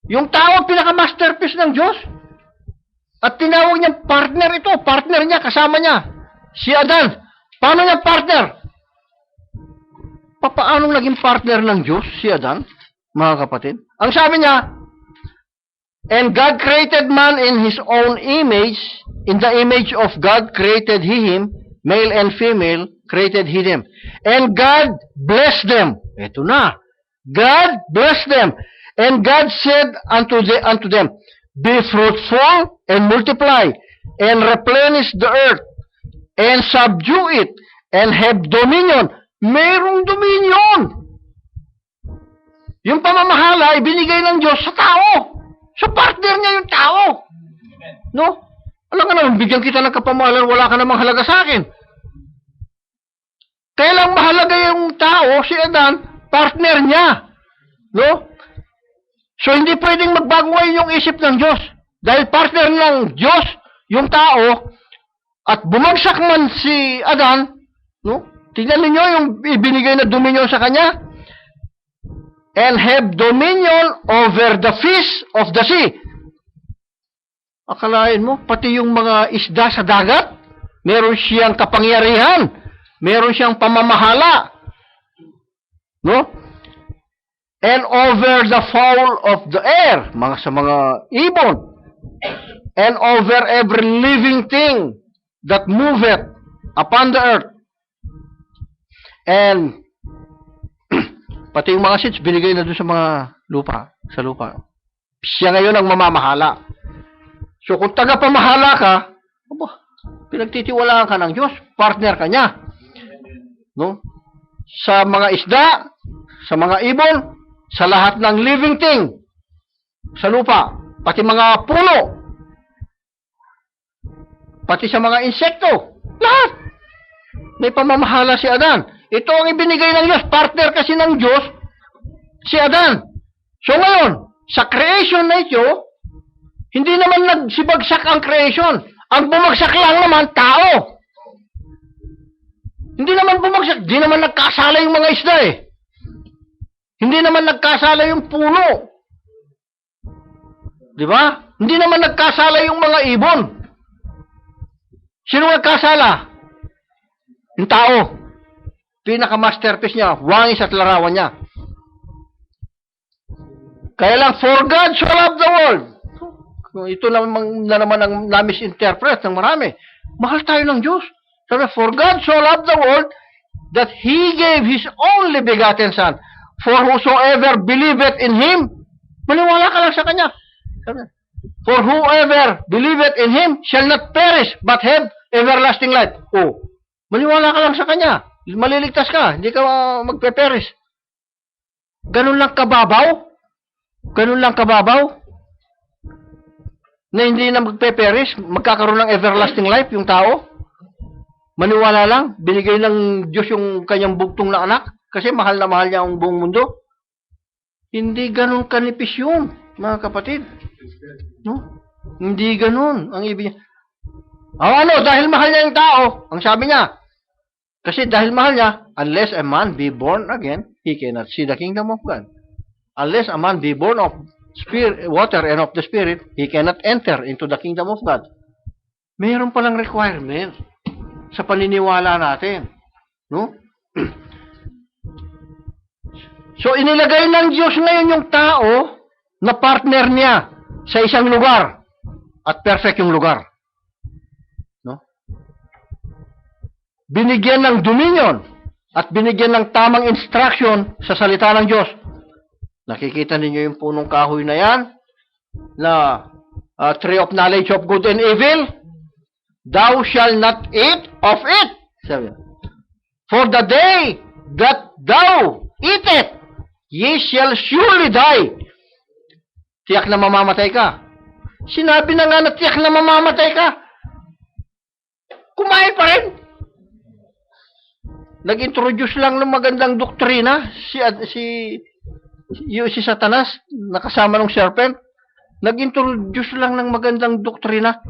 A: Yung tao ang pinaka-masterpiece ng Diyos. At tinawag niyang partner ito. Partner niya, kasama niya. Si Adan. Paano niya partner? Papaanong naging partner ng Diyos si Adan, mga kapatid? Ang sabi niya, and God created man in His own image. In the image of God created He him. Male and female created He them. And God blessed them. Ito na. God blessed them. And God said unto them, be fruitful and multiply, and replenish the earth, and subdue it, and have dominion. Merong dominion. Yung pamamahala, ibinigay ng Diyos sa tao. Sa partner niya yung tao. No? Alam ka naman, bigyan kita ng kapamahalan, wala ka namang halaga sa akin. Kailang mahalaga yung tao, si Adan, partner niya. No? So, hindi pwedeng magbago ngayon yung isip ng Diyos. Dahil partner ng Diyos, yung tao, at bumagsak man si Adan, no? Tingnan ninyo yung ibinigay na dominion sa kanya. And have dominion over the fish of the sea. Akalain mo, pati yung mga isda sa dagat, meron siyang kapangyarihan, meron siyang pamamahala. No? And over the fowl of the air, sa mga ibon, and over every living thing that moveth upon the earth. And pati yung mga seeds, binigay na doon sa mga lupa, sa lupa. Siya ngayon ang mamamahala. So kung taga-pamahala ka, pinagtitiwalaan ka ng Diyos, partner ka niya. No? Sa mga isda, sa mga ibon, sa lahat ng living thing sa lupa, pati mga puno, pati sa mga insekto, lahat. May pamamahala si Adan. Ito ang ibinigay ng Diyos. Partner kasi ng Diyos, si Adan. So ngayon, sa creation na ito, hindi naman nagsibagsak ang creation. Ang bumagsak lang naman, tao. Hindi naman bumagsak. Hindi naman nagkasala yung mga isda eh. Hindi naman nagkasala yung puno. Di ba? Hindi naman nagkasala yung mga ibon. Sino nagkasala? Yung tao. Pinaka-masterpiece niya, wangis at larawan niya. Kaya lang, for God so loved the world. Ito na naman ang na-misinterpret ng marami. Mahal tayo ng Diyos. Sabi, for God so loved the world that He gave His only begotten Son. For whosoever believeth in Him, maniwala ka lang sa Kanya. Sabi, for whoever believeth in Him shall not perish, but have everlasting life. Oh, maniwala ka lang sa Kanya. Maliligtas ka, hindi ka magpe-perish. Ganun lang kababaw? Ganun lang kababaw? Na hindi na magpe-perish, magkakaroon ng everlasting life yung tao? Maniwala lang, binigay ng Diyos yung kanyang bugtong na anak kasi mahal na mahal niya ang buong mundo. Hindi ganun kanipis yun, mga kapatid. No? Hindi ganun ang ibig. Dahil mahal niya yung tao, ang sabi niya, kasi dahil mahal niya, unless a man be born again, he cannot see the kingdom of God. Unless a man be born of spirit, water and of the Spirit, he cannot enter into the kingdom of God. Mayroon palang requirement sa paniniwala natin. No? So, inilagay ng Diyos ngayon yung tao na partner niya sa isang lugar at perfect yung lugar. No? Binigyan ng dominion at binigyan ng tamang instruction sa salita ng Diyos. Nakikita ninyo yung punong kahoy na yan na tree of knowledge of good and evil. Thou shalt not eat of it. Sabi, for the day that thou eat it, ye shall surely die. Tiyak na mamamatay ka. Sinabi na nga na tiyak na mamamatay ka. Kumain pa rin. Nag-introduce lang ng magandang doktrina si Satanas, nakasama ng serpent. Nag-introduce lang ng magandang doktrina.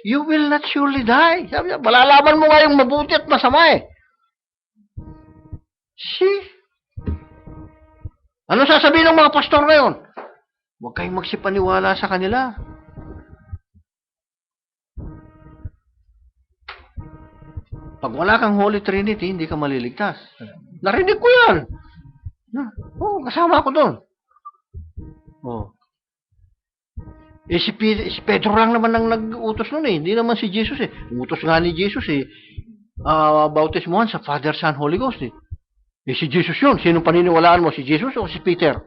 A: You will not surely die. Sabi niya, malalaman mo nga yung mabuti at masama eh. See? Ano sasabihin ng mga pastor ngayon? Huwag kayong magsipaniwala sa kanila. Pag wala kang Holy Trinity, hindi ka maliligtas. Narinig ko yan. Kasama ako doon. Si Pedro lang naman ang nag-utos nun eh. Hindi naman si Jesus eh. Utos nga ni Jesus eh. Bautismuhan sa Father, Son, Holy Ghost eh. Si Jesus yun. Sinong paniniwalaan mo? Si Jesus o si Peter?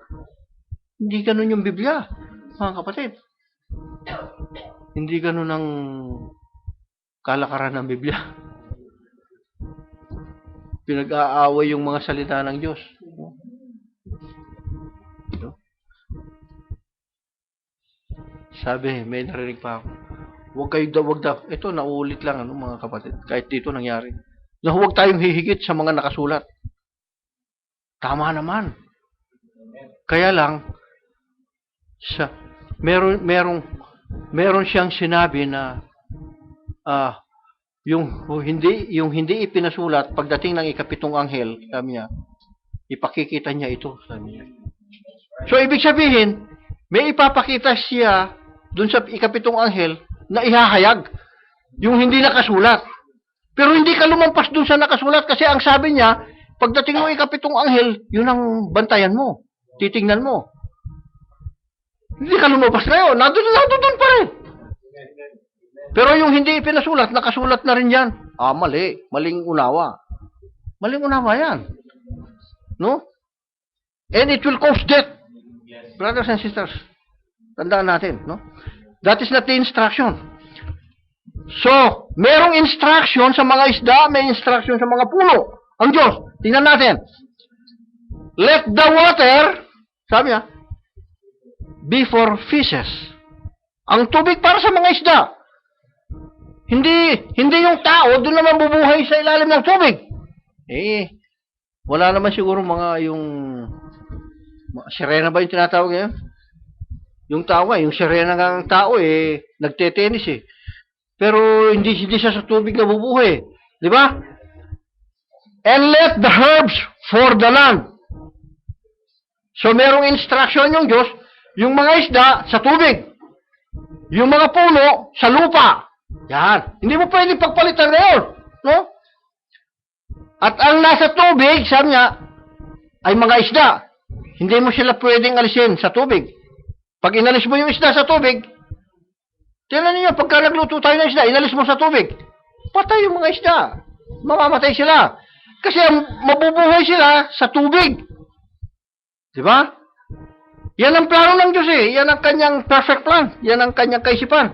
A: Hindi ganun yung Biblia, mga kapatid. Hindi ganun ang kalakaran ng Biblia. Pinag-aaway yung mga salita ng Diyos. Sabi, may narinig pa ako. Huwag daw. Ito, naulit lang, mga kapatid. Kahit dito nangyari. Na huwag tayong hihigit sa mga nakasulat. Tama naman. Kaya lang, meron siyang sinabi na yung hindi ipinasulat pagdating ng ikapitong anghel, sabi niya, ipakikita niya ito, sabi niya. So, ibig sabihin, may ipapakita siya dun sa ikapitong anghel na ihahayag yung hindi nakasulat. Pero hindi ka lumampas dun sa nakasulat kasi ang sabi niya, pagdating mo ikapitong anghel, yun ang bantayan mo. Titingnan mo. Hindi ka lumabas na yun. Nandun pa rin. Pero yung hindi ipinasulat, nakasulat na rin yan. Mali. Maling unawa. Maling unawa yan. No? And it will cause death. Brothers and sisters, tandaan natin, no? That is not the instruction. So, merong instruction sa mga isda, may instruction sa mga puno. Ang Diyos, tingnan natin. Let the water, sabi niya, be for fishes. Ang tubig para sa mga isda. Hindi yung tao, doon naman bubuhay sa ilalim ng tubig. Wala naman siguro yung sirena ba yung tinatawag ngayon? Yung tao yung sirena ng tao nagte-tennis eh. Pero hindi siya sa tubig na bubuhay. Di ba? And let the herbs for the land. So merong instruction yung Diyos, yung mga isda sa tubig. Yung mga puno sa lupa. Yan. Hindi mo pwede pagpalitan ngayon. No? At ang nasa tubig, sabi niya, ay mga isda. Hindi mo sila pwedeng alisin sa tubig. Pag inalis mo yung isda sa tubig, tingnan niyo, pagka nagluto tayo ng isda, inalis mo sa tubig, patay yung mga isda. Mamamatay sila. Kasi mabubuhay sila sa tubig. Di ba? Yan ang plano ng Diyos eh. Yan ang kanyang perfect plan. Yan ang kanyang kaisipan.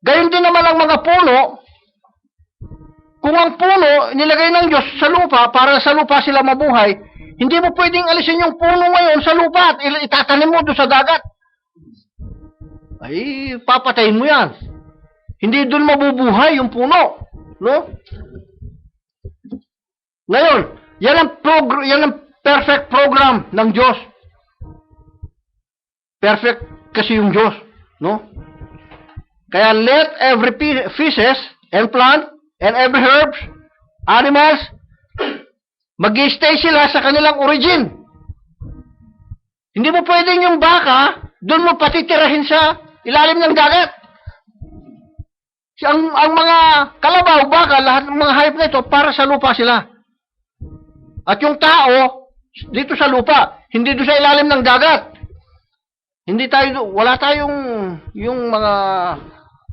A: Gayon din naman ang mga puno. Kung ang puno nilagay ng Diyos sa lupa para sa lupa sila mabuhay, hindi mo pwedeng alisin yung puno ngayon sa lupa at itatanim mo doon sa dagat. Ay, papatayin mo yan. Hindi doon mabubuhay yung puno. No? Ngayon, yan ang perfect program ng Diyos. Perfect kasi yung Diyos. No? Kaya let every fishes and plant and every herbs, animals, mag-stay sila sa kanilang origin. Hindi mo pwedeng yung baka, doon mo patitirahin sa ilalim ng dagat. Ang mga kalabaw, baka, lahat ng mga hayop na ito, para sa lupa sila. At yung tao, dito sa lupa, hindi doon sa ilalim ng dagat. Hindi tayo, wala tayong yung mga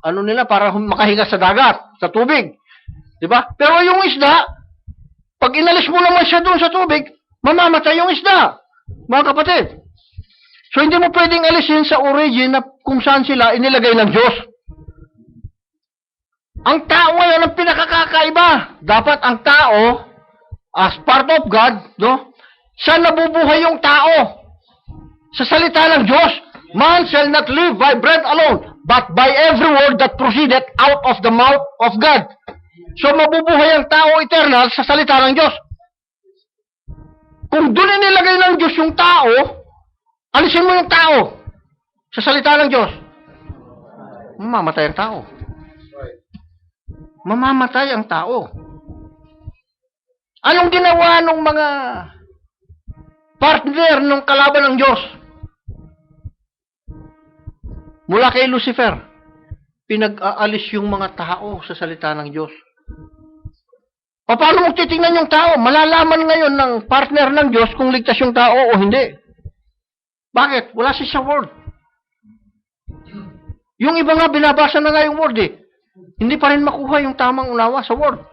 A: ano nila para makahinga sa dagat, sa tubig. Diba? Pero yung isda, pag inalis mo naman siya doon sa tubig, mamamatay yung isda. Mga kapatid. So hindi mo pwedeng alisin sa origin na kung saan sila inilagay ng Diyos. Ang tao ngayon ang pinakakakaiba. Dapat ang tao, as part of God, no? Saan nabubuhay yung tao? Sa salita ng Diyos, man shall not live by bread alone, but by every word that proceeded out of the mouth of God. So mabubuhay ang tao eternal sa salita ng Diyos. Kung doon inilagay ng Diyos yung tao, alisin mo yung tao sa salita ng Diyos, mamamatay ang tao. Mamamatay ang tao. Anong ginawa ng mga partner ng kalaban ng Diyos? Mula kay Lucifer, pinag-aalis yung mga tao sa salita ng Diyos. Paano mo titingnan yung tao? Malalaman ngayon ng partner ng Diyos kung ligtas yung tao o hindi. Bakit? Wala siya sa word. Yung iba nga, binabasa na nga yung word eh. Hindi pa rin makuha yung tamang unawa sa word.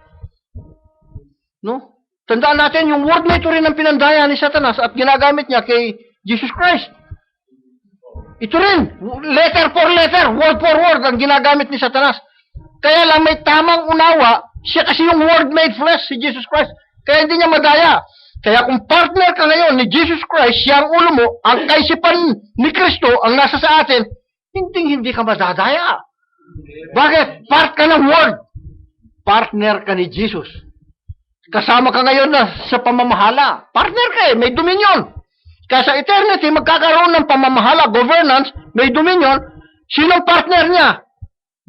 A: No? Tandaan natin, yung word na ito rin ang pinandaya ni Satanas at ginagamit niya kay Jesus Christ. Ito rin, letter for letter, word for word ang ginagamit ni Satanas. Kaya lang may tamang unawa, siya kasi yung word made flesh, si Jesus Christ. Kaya hindi niya madaya. Kaya kung partner ka ngayon ni Jesus Christ, siya ang ulo mo, ang kaisipan ni Kristo ang nasa sa atin, hindi ka madadaya. Bakit? Part ka ng word. Partner ka ni Jesus. Kasama ka ngayon na sa pamamahala. Partner ka eh, may dominion. Kaya sa eternity, magkakaroon ng pamamahala, governance, may dominion. Sinong partner niya?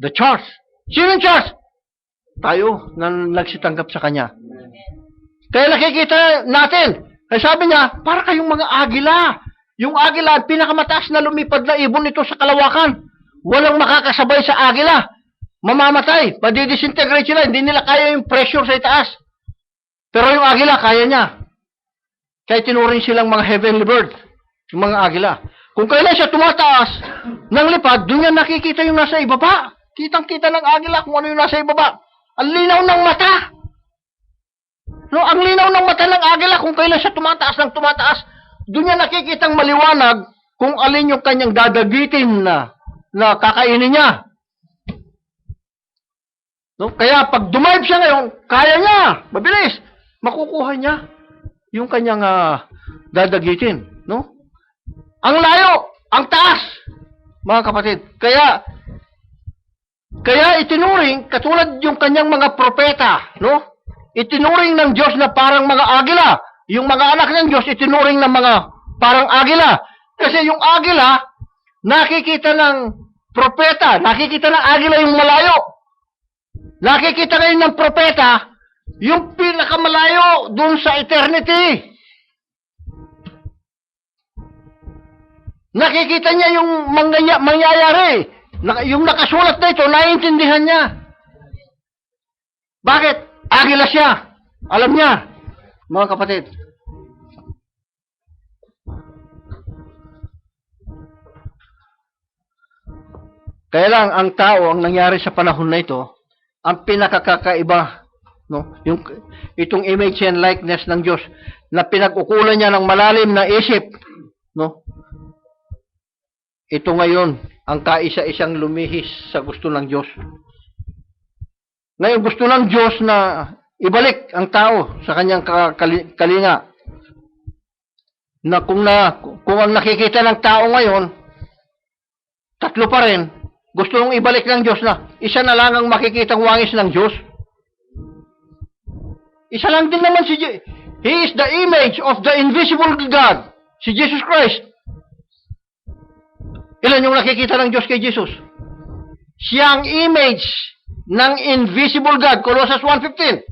A: The church. Sinong church? Tayo na nagsitanggap sa kanya. Kaya nakikita natin, kaya sabi niya, para kayong mga agila. Yung agila, pinakamataas na lumipad na ibon nito sa kalawakan. Walang makakasabay sa agila. Mamamatay, madidisintegrate sila, hindi nila kaya yung pressure sa itaas. Pero yung agila, kaya niya. Kaya tinuring silang mga heavenly bird, yung mga agila. Kung kailan siya tumataas ng lipad, doon niya nakikita yung nasa ibaba. Kitang-kita ng agila kung ano yung nasa ibaba. Ang linaw ng mata. No, ang linaw ng mata ng agila kung kailan siya tumataas ng tumataas, doon niya nakikitang maliwanag kung alin yung kanyang dadagitin na kakainin niya. No, kaya pag dumive siya ngayon, kaya niya, mabilis, makukuha niya yung kanyang dadagitin, no? Ang layo, ang taas, mga kapatid. Kaya itinuring katulad yung kanyang mga propeta, no? Itinuring ng Diyos na parang mga agila. Yung mga anak ng Diyos itinuring ng mga parang agila. Kasi yung agila, nakikita ng propeta, nakikita ng agila yung malayo. Nakikita ngayon ng propeta, yung pinakamalayo dun sa eternity. Nakikita niya yung mangyayari. Yung nakasulat na ito, naiintindihan niya. Bakit? Agila siya. Alam niya. Mga kapatid. Kaya lang, ang tao, ang nangyari sa panahon na ito, ang pinakakakaiba, no? Itong image and likeness ng Diyos, na pinag-ukulan niya ng malalim na isip, no? Ito ngayon, ang kaisa-isang lumihis sa gusto ng Diyos. Ngayon, gusto ng Diyos na ibalik ang tao sa kanyang kalinga. Na kung ang nakikita ng tao ngayon, tatlo pa rin, gusto nung ibalik ng Diyos na isa na lang ang makikitang wangis ng Diyos. Isa lang din naman He is the image of the invisible God, si Jesus Christ. Ilan yung nakikita ng Diyos kay Jesus? Siya ang image ng invisible God, Colossians 1:15.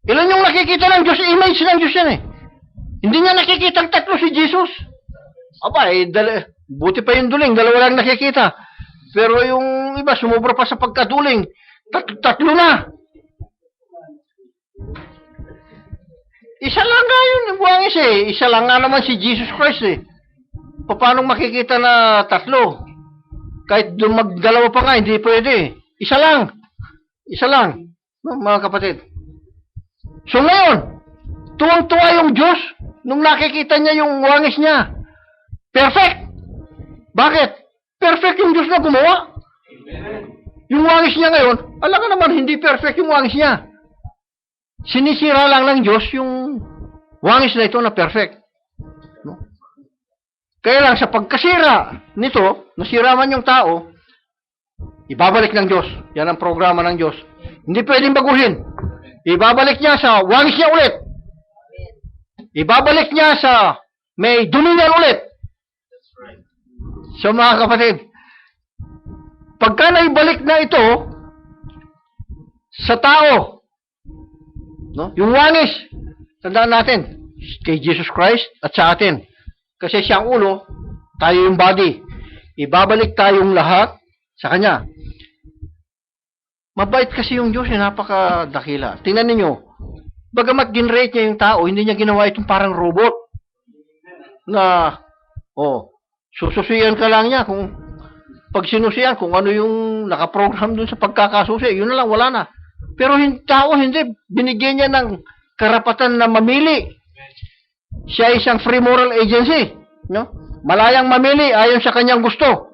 A: Ilan yung nakikita ng Diyos? Image ng Diyos yan eh. Hindi niya nakikita ang tatlo si Jesus. Aba, buti pa yung duling, dalawa lang nakikita. Pero yung iba, sumubra pa sa pagkaduling. Tatlo na. Isa lang nga yun, buwangis eh. Isa lang nga naman si Jesus Christ eh. Paano makikita na tatlo? Kahit magdalawa pa nga, hindi pwede. Isa lang. Isa lang. No, mga kapatid. So ngayon, tuwang-tuwa yung Diyos nung nakikita niya yung wangis niya. Perfect! Bakit? Perfect yung Diyos na gumawa. Yung wangis niya ngayon, alam ka naman, hindi perfect yung wangis niya. Sinisira lang ng Diyos yung wangis na ito na perfect. No? Kaya lang sa pagkasira nito, nasira man yung tao, ibabalik ng Diyos. Yan ang programa ng Diyos. Hindi pwedeng baguhin. Ibabalik niya sa wangis niya ulit. Ibabalik niya sa may dominion ulit. So mga kapatid, pagka naibalik na ito sa tao, no? Yung wangis, tandaan natin, kay Jesus Christ at sa atin. Kasi siyang ulo, tayo yung body. Ibabalik tayong lahat sa Kanya. Mabait kasi yung Diyos, napakadakila. Tingnan ninyo, bagamat ginrate niya yung tao, hindi niya ginawa itong parang robot. Na, sususiyan ka lang niya. Kung pag sinusiyan, kung ano yung nakaprogram dun sa pagkakasusi, yun na lang, wala na. Pero yung tao, hindi. Binigyan niya ng karapatan na mamili. Siya isang free moral agency. No? Malayang mamili ayon sa kanyang gusto.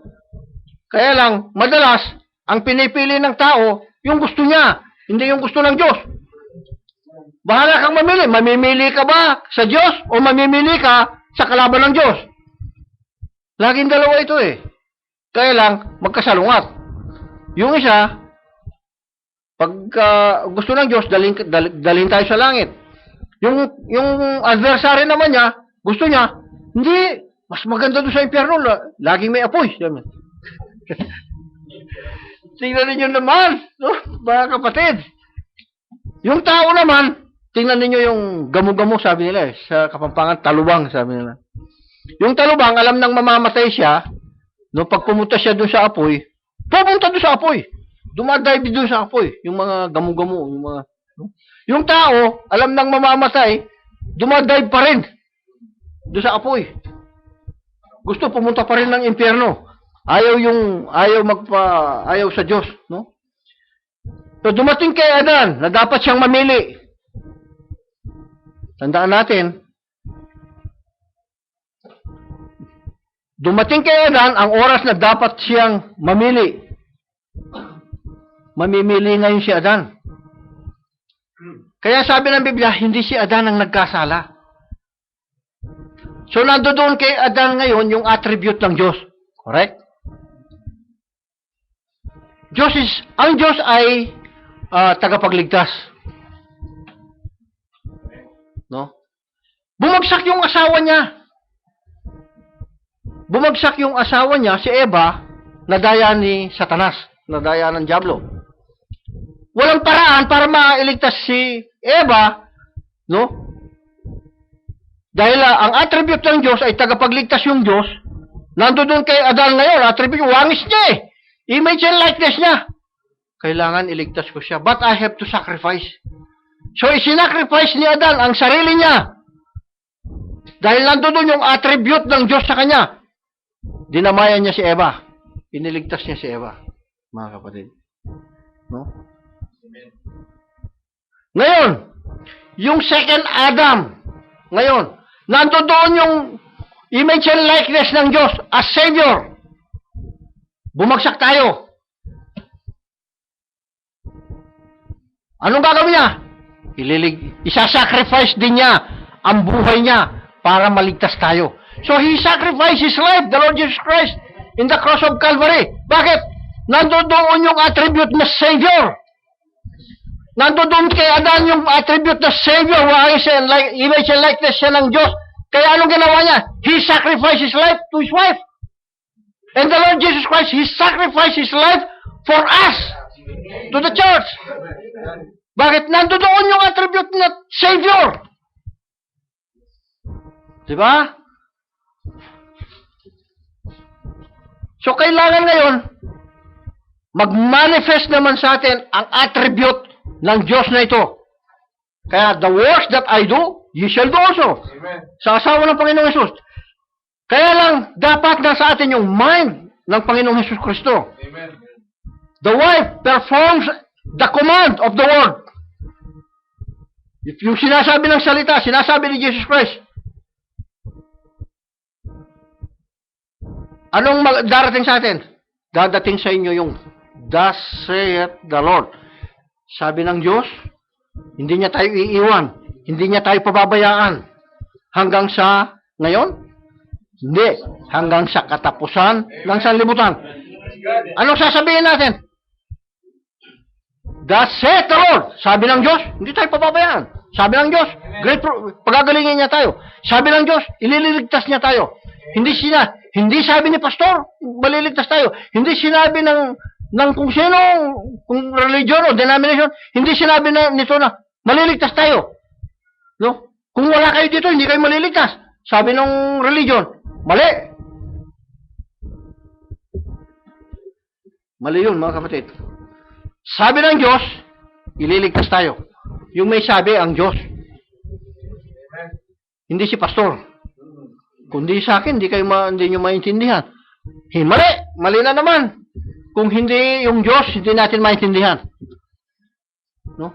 A: Kaya lang, madalas, ang pinipili ng tao, yung gusto niya, hindi yung gusto ng Diyos. Bahala kang mamili. Mamimili ka ba sa Diyos o mamimili ka sa kalaban ng Diyos? Laging dalawa ito eh. Kaya lang, magkasalungat. Yung isa, pag gusto ng Diyos, dalhin tayo sa langit. Yung adversary naman niya, gusto niya, hindi, mas maganda doon sa impyerno, laging may apoy. Tingnan ninyo naman, no, mga kapatid. Yung tao naman, tingnan ninyo yung gamo-gamo, sabi nila sa Kapampangan, talubang, sabi nila. Yung talubang, alam nang mamamatay siya, no, pag pumunta siya doon sa apoy, pupunta doon sa apoy. Dumadive doon sa apoy, yung mga gamo-gamo, yung mga, no? Yung tao, alam nang mamamatay, dumadive pa rin doon sa apoy. Gusto pumunta pa rin ng impyerno. Ayaw sa Diyos, no? So dumating kay Adan na dapat siyang mamili. Tandaan natin, dumating kay Adan ang oras na dapat siyang mamili. Mamimili ngayon si Adan. Kaya sabi ng Biblia, hindi si Adan ang nagkasala. So nandoon kay Adan ngayon yung attribute ng Diyos. Correct? Ang Diyos ay tagapagligtas. No? Bumagsak yung asawa niya. Bumagsak yung asawa niya, si Eva, nadaya ni Satanas, nadaya ng Diablo. Walang paraan para mailigtas si Eva, no? Dahil ang attribute ng Diyos ay tagapagligtas yung Diyos. Nandoon kay Adan ngayon, attribute, wangis niya eh. Image and likeness niya. Kailangan iligtas ko siya. But I have to sacrifice. So, isinacrifice ni Adan ang sarili niya. Dahil nandoon yung attribute ng Diyos sa kanya. dinamayan niya si Eva. Iniligtas niya si Eva, mga kapatid. No? Ngayon, yung second Adam, ngayon, nandoon yung image and likeness ng Diyos as Savior. Bumagsak tayo. Anong gagawin niya? Isasacrifice din niya ang buhay niya para maligtas tayo. So He sacrificed His life, the Lord Jesus Christ, in the cross of Calvary. Bakit? Nandoon yung attribute na Savior. Nandoon kay Adan yung attribute na Savior, image and likeness siya ng Diyos. Kaya anong ginawa niya? He sacrificed His life to His wife. And the Lord Jesus Christ, He sacrificed His life for us, to the church. Bakit? Nandoon yung attribute na Savior. Diba? So, kailangan ngayon, mag-manifest naman sa atin ang attribute ng Diyos na ito. Kaya, the works that I do, you shall do also.
B: Amen.
A: Sa asawa ng Panginoong Hesus. Kaya lang, dapat nasa atin yung mind ng Panginoong Hesus Kristo.
B: Amen.
A: The wife performs the command of the word. If yung sinasabi ng salita, sinasabi ni Jesus Christ, anong darating sa atin? Dadating sa inyo yung Thus saith the Lord. Sabi ng Diyos, hindi niya tayo iiwan. Hindi niya tayo pababayaan. Hanggang sa ngayon? Hindi. Hanggang sa katapusan ng sanlibutan. Anong sasabihin natin? Thus saith the Lord. Sabi ng Diyos, hindi tayo pababayaan. Sabi ng Diyos, pagagalingin niya tayo. Sabi ng Diyos, ilililigtas niya tayo. Hindi sabi ni pastor, maliligtas tayo. Hindi sinabi ng kung sino, kung religion o denomination, hindi sinabi nito na maliligtas tayo. No? Kung wala kayo dito, hindi kayo maliligtas. Sabi ng religion, mali. Mali yun, mga kapatid. Sabi ng Diyos, ililigtas tayo. Yung may sabi, ang Diyos. Hindi si pastor. Kundi sa akin, hindi nyo maintindihan. Mali! Mali na naman. Kung hindi yung Diyos, hindi natin maintindihan. No?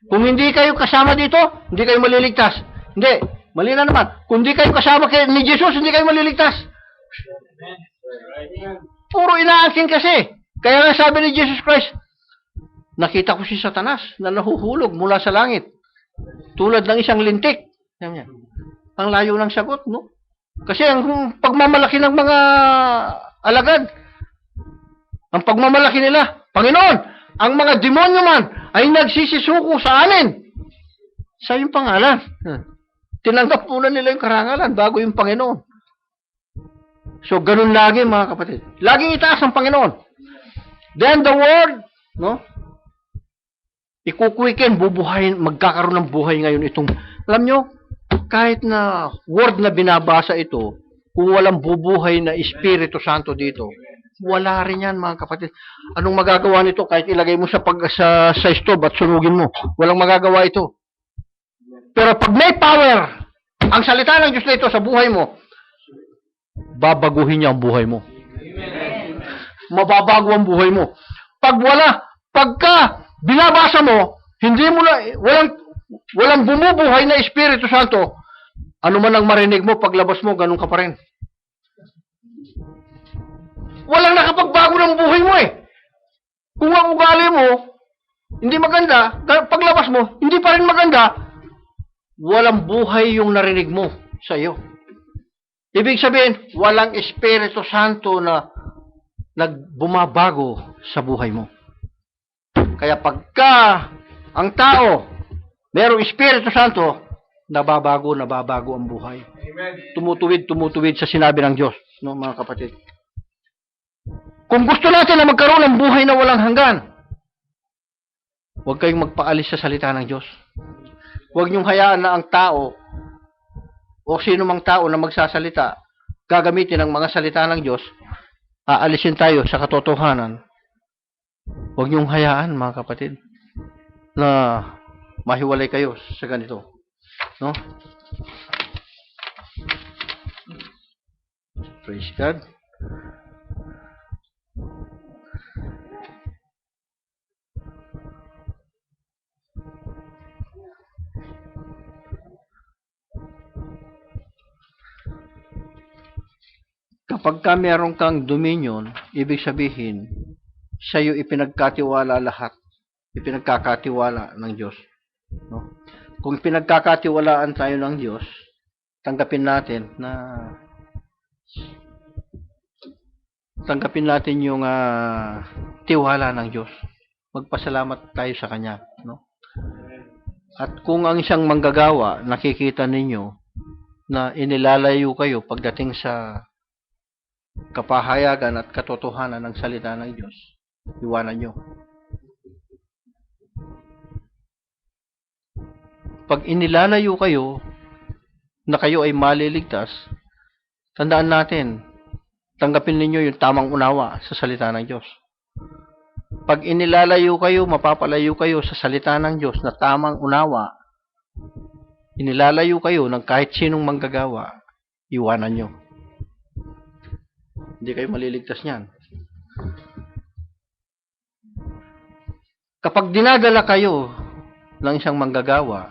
A: Kung hindi kayo kasama dito, hindi kayo maliligtas. Hindi. Mali na naman. Kung hindi kayo kasama ni Jesus, hindi kayo maliligtas. Puro inaangkin kasi. Kaya nga sabi ni Jesus Christ, nakita ko si Satanas na nahuhulog mula sa langit. Tulad ng isang lintik. Ang layo ng sagot, no? Kasi ang pagmamalaki ng mga alagad, ang pagmamalaki nila, Panginoon, ang mga demonyo man ay nagsisisuko sa amin. Sa iyong pangalan. Tinanggap muna nila yung karangalan bago yung Panginoon. So, ganun lagi mga kapatid. Laging itaas ang Panginoon. Then the word, no? Ikukuikin, bubuhayin, magkakaroon ng buhay ngayon itong, alam nyo, kahit na word na binabasa ito, kung walang bubuhay na Espiritu Santo dito, wala rin yan mga kapatid. Anong magagawa nito kahit ilagay mo sa stove at sunugin mo? Walang magagawa ito. Pero pag may power, ang salita ng Diyos na ito sa buhay mo, babaguhin niya ang buhay mo. Mababago ang buhay mo. Pagka binabasa mo, hindi mo na, walang bumubuhay na Espiritu Santo, ano man ang marinig mo, paglabas mo, ganun ka pa rin. Walang nakapagbago ng buhay mo eh. Kung ang ugali mo, hindi maganda, paglabas mo, hindi pa rin maganda, walang buhay yung narinig mo sa iyo. Ibig sabihin, walang Espiritu Santo na nagbumabago sa buhay mo. Kaya pagka ang tao merong Espiritu Santo, nababago ang buhay. Tumutuwid sa sinabi ng Diyos, no, mga kapatid. Kung gusto natin na magkaroon ng buhay na walang hanggan, huwag kayong magpaalis sa salita ng Diyos. Huwag niyong hayaan na ang tao o sino mang tao na magsasalita, gagamitin ang mga salita ng Diyos, aalisin tayo sa katotohanan. Huwag niyong hayaan, mga kapatid, na mahiwalay kayo sa ganito. No? Praise God. Kapag ka meron kang dominion, ibig sabihin, sa iyo ipinagkatiwala lahat. Ipinagkakatiwala ng Diyos. No? Kung pinagkakatiwalaan tayo ng Diyos, tanggapin natin yung tiwala ng Diyos. Magpasalamat tayo sa Kanya. No? At kung ang isang manggagawa, nakikita ninyo na inilalayo kayo pagdating sa kapahayagan at katotohanan ng salita ng Diyos, iwanan nyo. Pag inilalayo kayo na kayo ay maliligtas, tandaan natin, tanggapin ninyo yung tamang unawa sa salita ng Diyos. Pag inilalayo kayo, mapapalayo kayo sa salita ng Diyos na tamang unawa, inilalayo kayo ng kahit sinong manggagawa, iwanan nyo. Hindi kayo maliligtas niyan. Kapag dinadala kayo ng isang manggagawa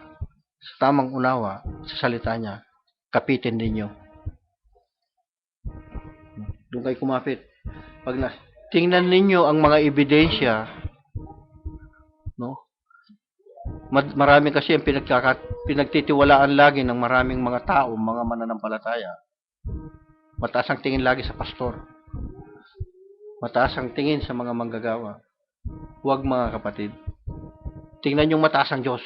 A: sa tamang unawa sa salita niya, kapitin ninyo. Doon kayo kumapit. Pag tingnan ninyo ang mga ebidensya, no? Marami kasi ang pinagtitiwalaan lagi ng maraming mga tao, mga mananampalataya. Mataas ang tingin lagi sa pastor. Mataas ang tingin sa mga manggagawa. Huwag, mga kapatid. Tingnan yung mataas ang Diyos.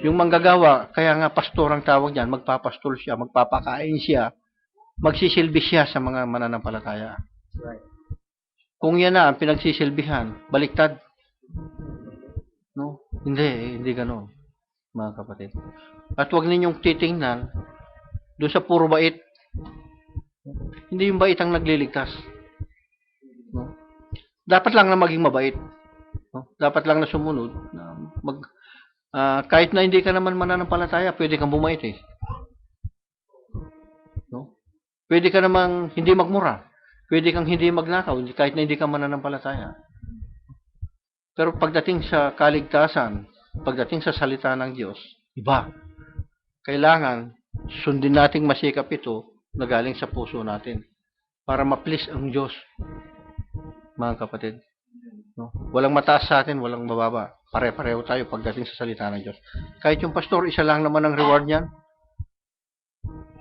A: Yung manggagawa, kaya nga pastor ang tawag niyan, magpapastol siya, magpapakain siya, magsisilbi siya sa mga mananampalataya. Kung yan na ang pinagsisilbihan, baliktad. No? Hindi ganoon, mga kapatid. At huwag ninyong titingnan doon sa puro bait. Hindi yung bait ang nagliligtas. No? Dapat lang na maging mabait. No? Dapat lang na sumunod. Kahit na hindi ka naman mananampalataya, pwede kang bumait eh. No? Pwede ka namang hindi magmura. Pwede kang hindi magnakaw, kahit na hindi ka mananampalataya. Pero pagdating sa kaligtasan, pagdating sa salita ng Diyos, iba. Kailangan sundin nating masikap ito na galing sa puso natin para ma-please ang Diyos, mga kapatid. No? Walang mataas sa atin, walang mababa. Pare-pareho tayo pagdating sa salita ng Diyos. Kahit yung pastor, isa lang naman ang reward niyan.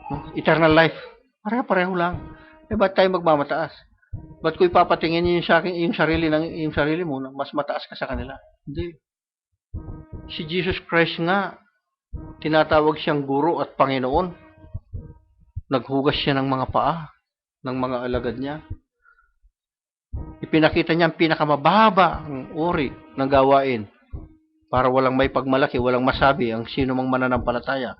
A: No? Eternal life. Pare-pareho lang. Ba't tayo magmamataas? Ba't ko ipapatingin yung sarili mo na mas mataas ka sa kanila? Hindi. Si Jesus Christ nga, tinatawag siyang guro at Panginoon. Naghugas siya ng mga paa ng mga alagad niya. Ipinakita niya ang pinakamababa ang uri ng gawain para walang may pagmalaki, walang masabi ang sino mang mananampalataya,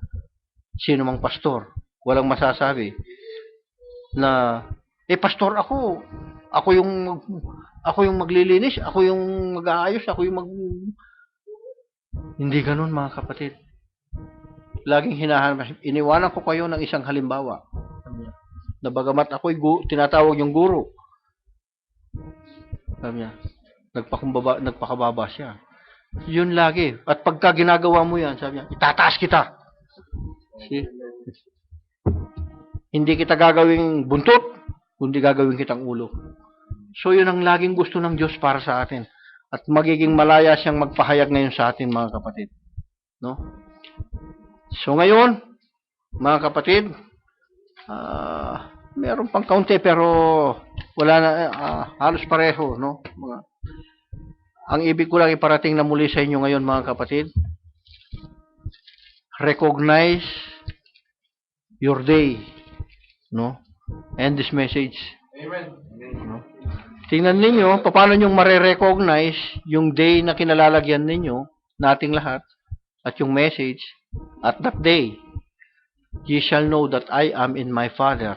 A: sino mang pastor. Walang masasabi na, pastor ako. Ako yung maglilinis, ako yung mag-aayos, Hindi ganun, mga kapatid. Laging hinahanap, iniwanan ko kayo ng isang halimbawa. Na bagamat ako'y tinatawag yung guro. Sabi niya, nagpakababa siya. Yun lagi. At pagka ginagawa mo yan, sabi niya, itataas kita. See? Hindi kita gagawing buntot, kundi gagawin kitang ulo. So yun ang laging gusto ng Diyos para sa atin. At magiging malaya siyang magpahayag ngayon sa atin, mga kapatid. No? So ngayon, mga kapatid, meron pang kaunti pero wala na, halos pareho, no? Ang ibig ko lang iparating na muli sa inyo ngayon, mga kapatid, recognize your day, no? And this message.
B: Amen.
A: No? Tingnan ninyo, paano nyo mare-recognize yung day na kinalalagyan ninyo, nating lahat, at yung message, at that day, ye shall know that I am in my Father,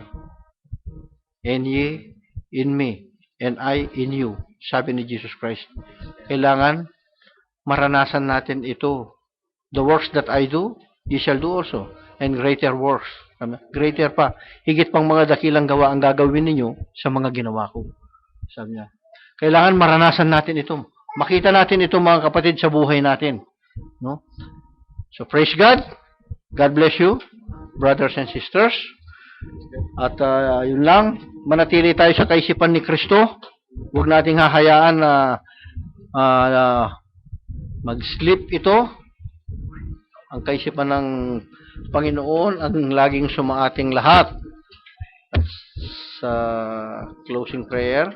A: and ye in me, and I in you. Sabi ni Jesus Christ. Kailangan maranasan natin ito. The works that I do, ye shall do also, and greater works Greater pa. Higit pang mga dakilang gawa ang gagawin ninyo sa mga ginawa ko. Sabi niya. Kailangan maranasan natin ito. Makita natin ito mga kapatid sa buhay natin. No? So praise God. God bless you, brothers and sisters. At yun lang, manatili tayo sa kaisipan ni Kristo. Huwag nating hahayaan na mag-slip ito. Ang kaisipan ng Panginoon ang laging sumaating lahat. At sa closing prayer,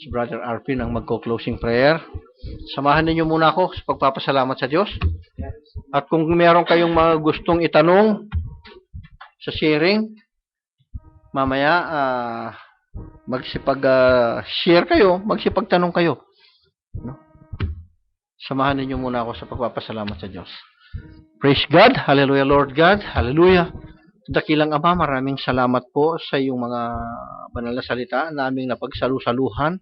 A: si Brother Arpin ang magko-closing prayer. Samahan ninyo muna ako sa pagpapasalamat sa Diyos. At kung meron kayong mga gustong itanong sa sharing, mamaya magsipag-share kayo, magsipagtanong kayo. No? Samahan ninyo muna ako sa pagpapasalamat sa Diyos. Praise God. Hallelujah, Lord God. Hallelujah. Dakilang Ama, maraming salamat po sa iyong mga banal na salita na aming napagsalusaluhan.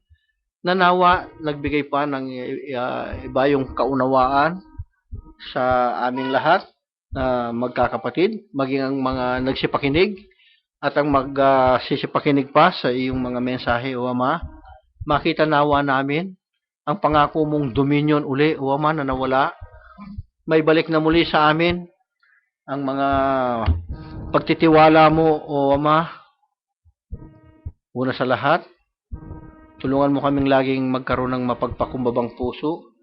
A: Nanawa, nagbigay pa ng iba yung kaunawaan sa aming lahat na magkakapatid, maging ang mga nagsipakinig at ang magsisipakinig pa sa iyong mga mensahe, O Ama. Makita nawa namin ang pangako mong dominion uli, O Ama, na nawala. May balik na muli sa amin ang mga pagtitiwala mo, O Ama. Una sa lahat, tulungan mo kaming laging magkaroon ng mapagpakumbabang puso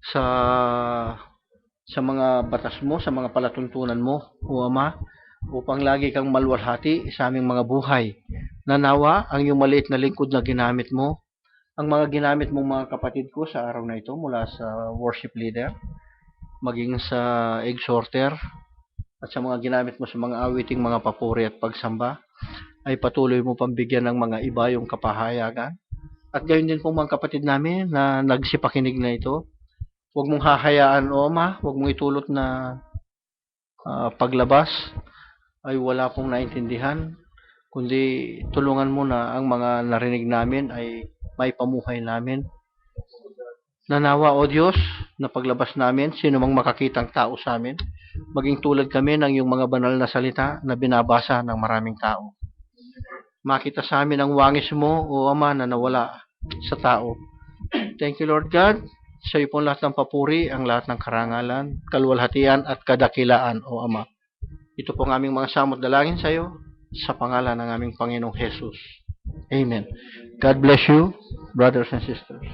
A: sa mga batas mo, sa mga palatuntunan mo, O Ama, upang lagi kang maluwalhati sa aming mga buhay. Nanawa ang iyong maliit na lingkod na ginamit mo, ang mga ginamit mong mga kapatid ko sa araw na ito mula sa worship leader, maging sa exhorter, at sa mga ginamit mo sa mga awiting mga papuri at pagsamba, ay patuloy mo pambigyan ng mga iba yung kapahayagan. At gayon din po mga kapatid namin na nagsipakinig na ito. Huwag mong hahayaan, O Ama, huwag mong itulot na paglabas ay wala pong naintindihan, kundi tulungan mo na ang mga narinig namin ay may pamuhay namin. Nanawa, O Diyos, na paglabas namin, sino mang makakitang tao sa amin, maging tulad kami ng iyong mga banal na salita na binabasa ng maraming tao. Makita sa amin ang wangis mo, O Ama, na nawala sa tao. Thank you, Lord God. Sa iyo po lahat ng papuri, ang lahat ng karangalan, kaluwalhatian at kadakilaan, O Ama. Ito po ang aming mga samot dalangin sa iyo, sa pangalan ng aming Panginoong Jesus. Amen. God bless you, brothers and sisters.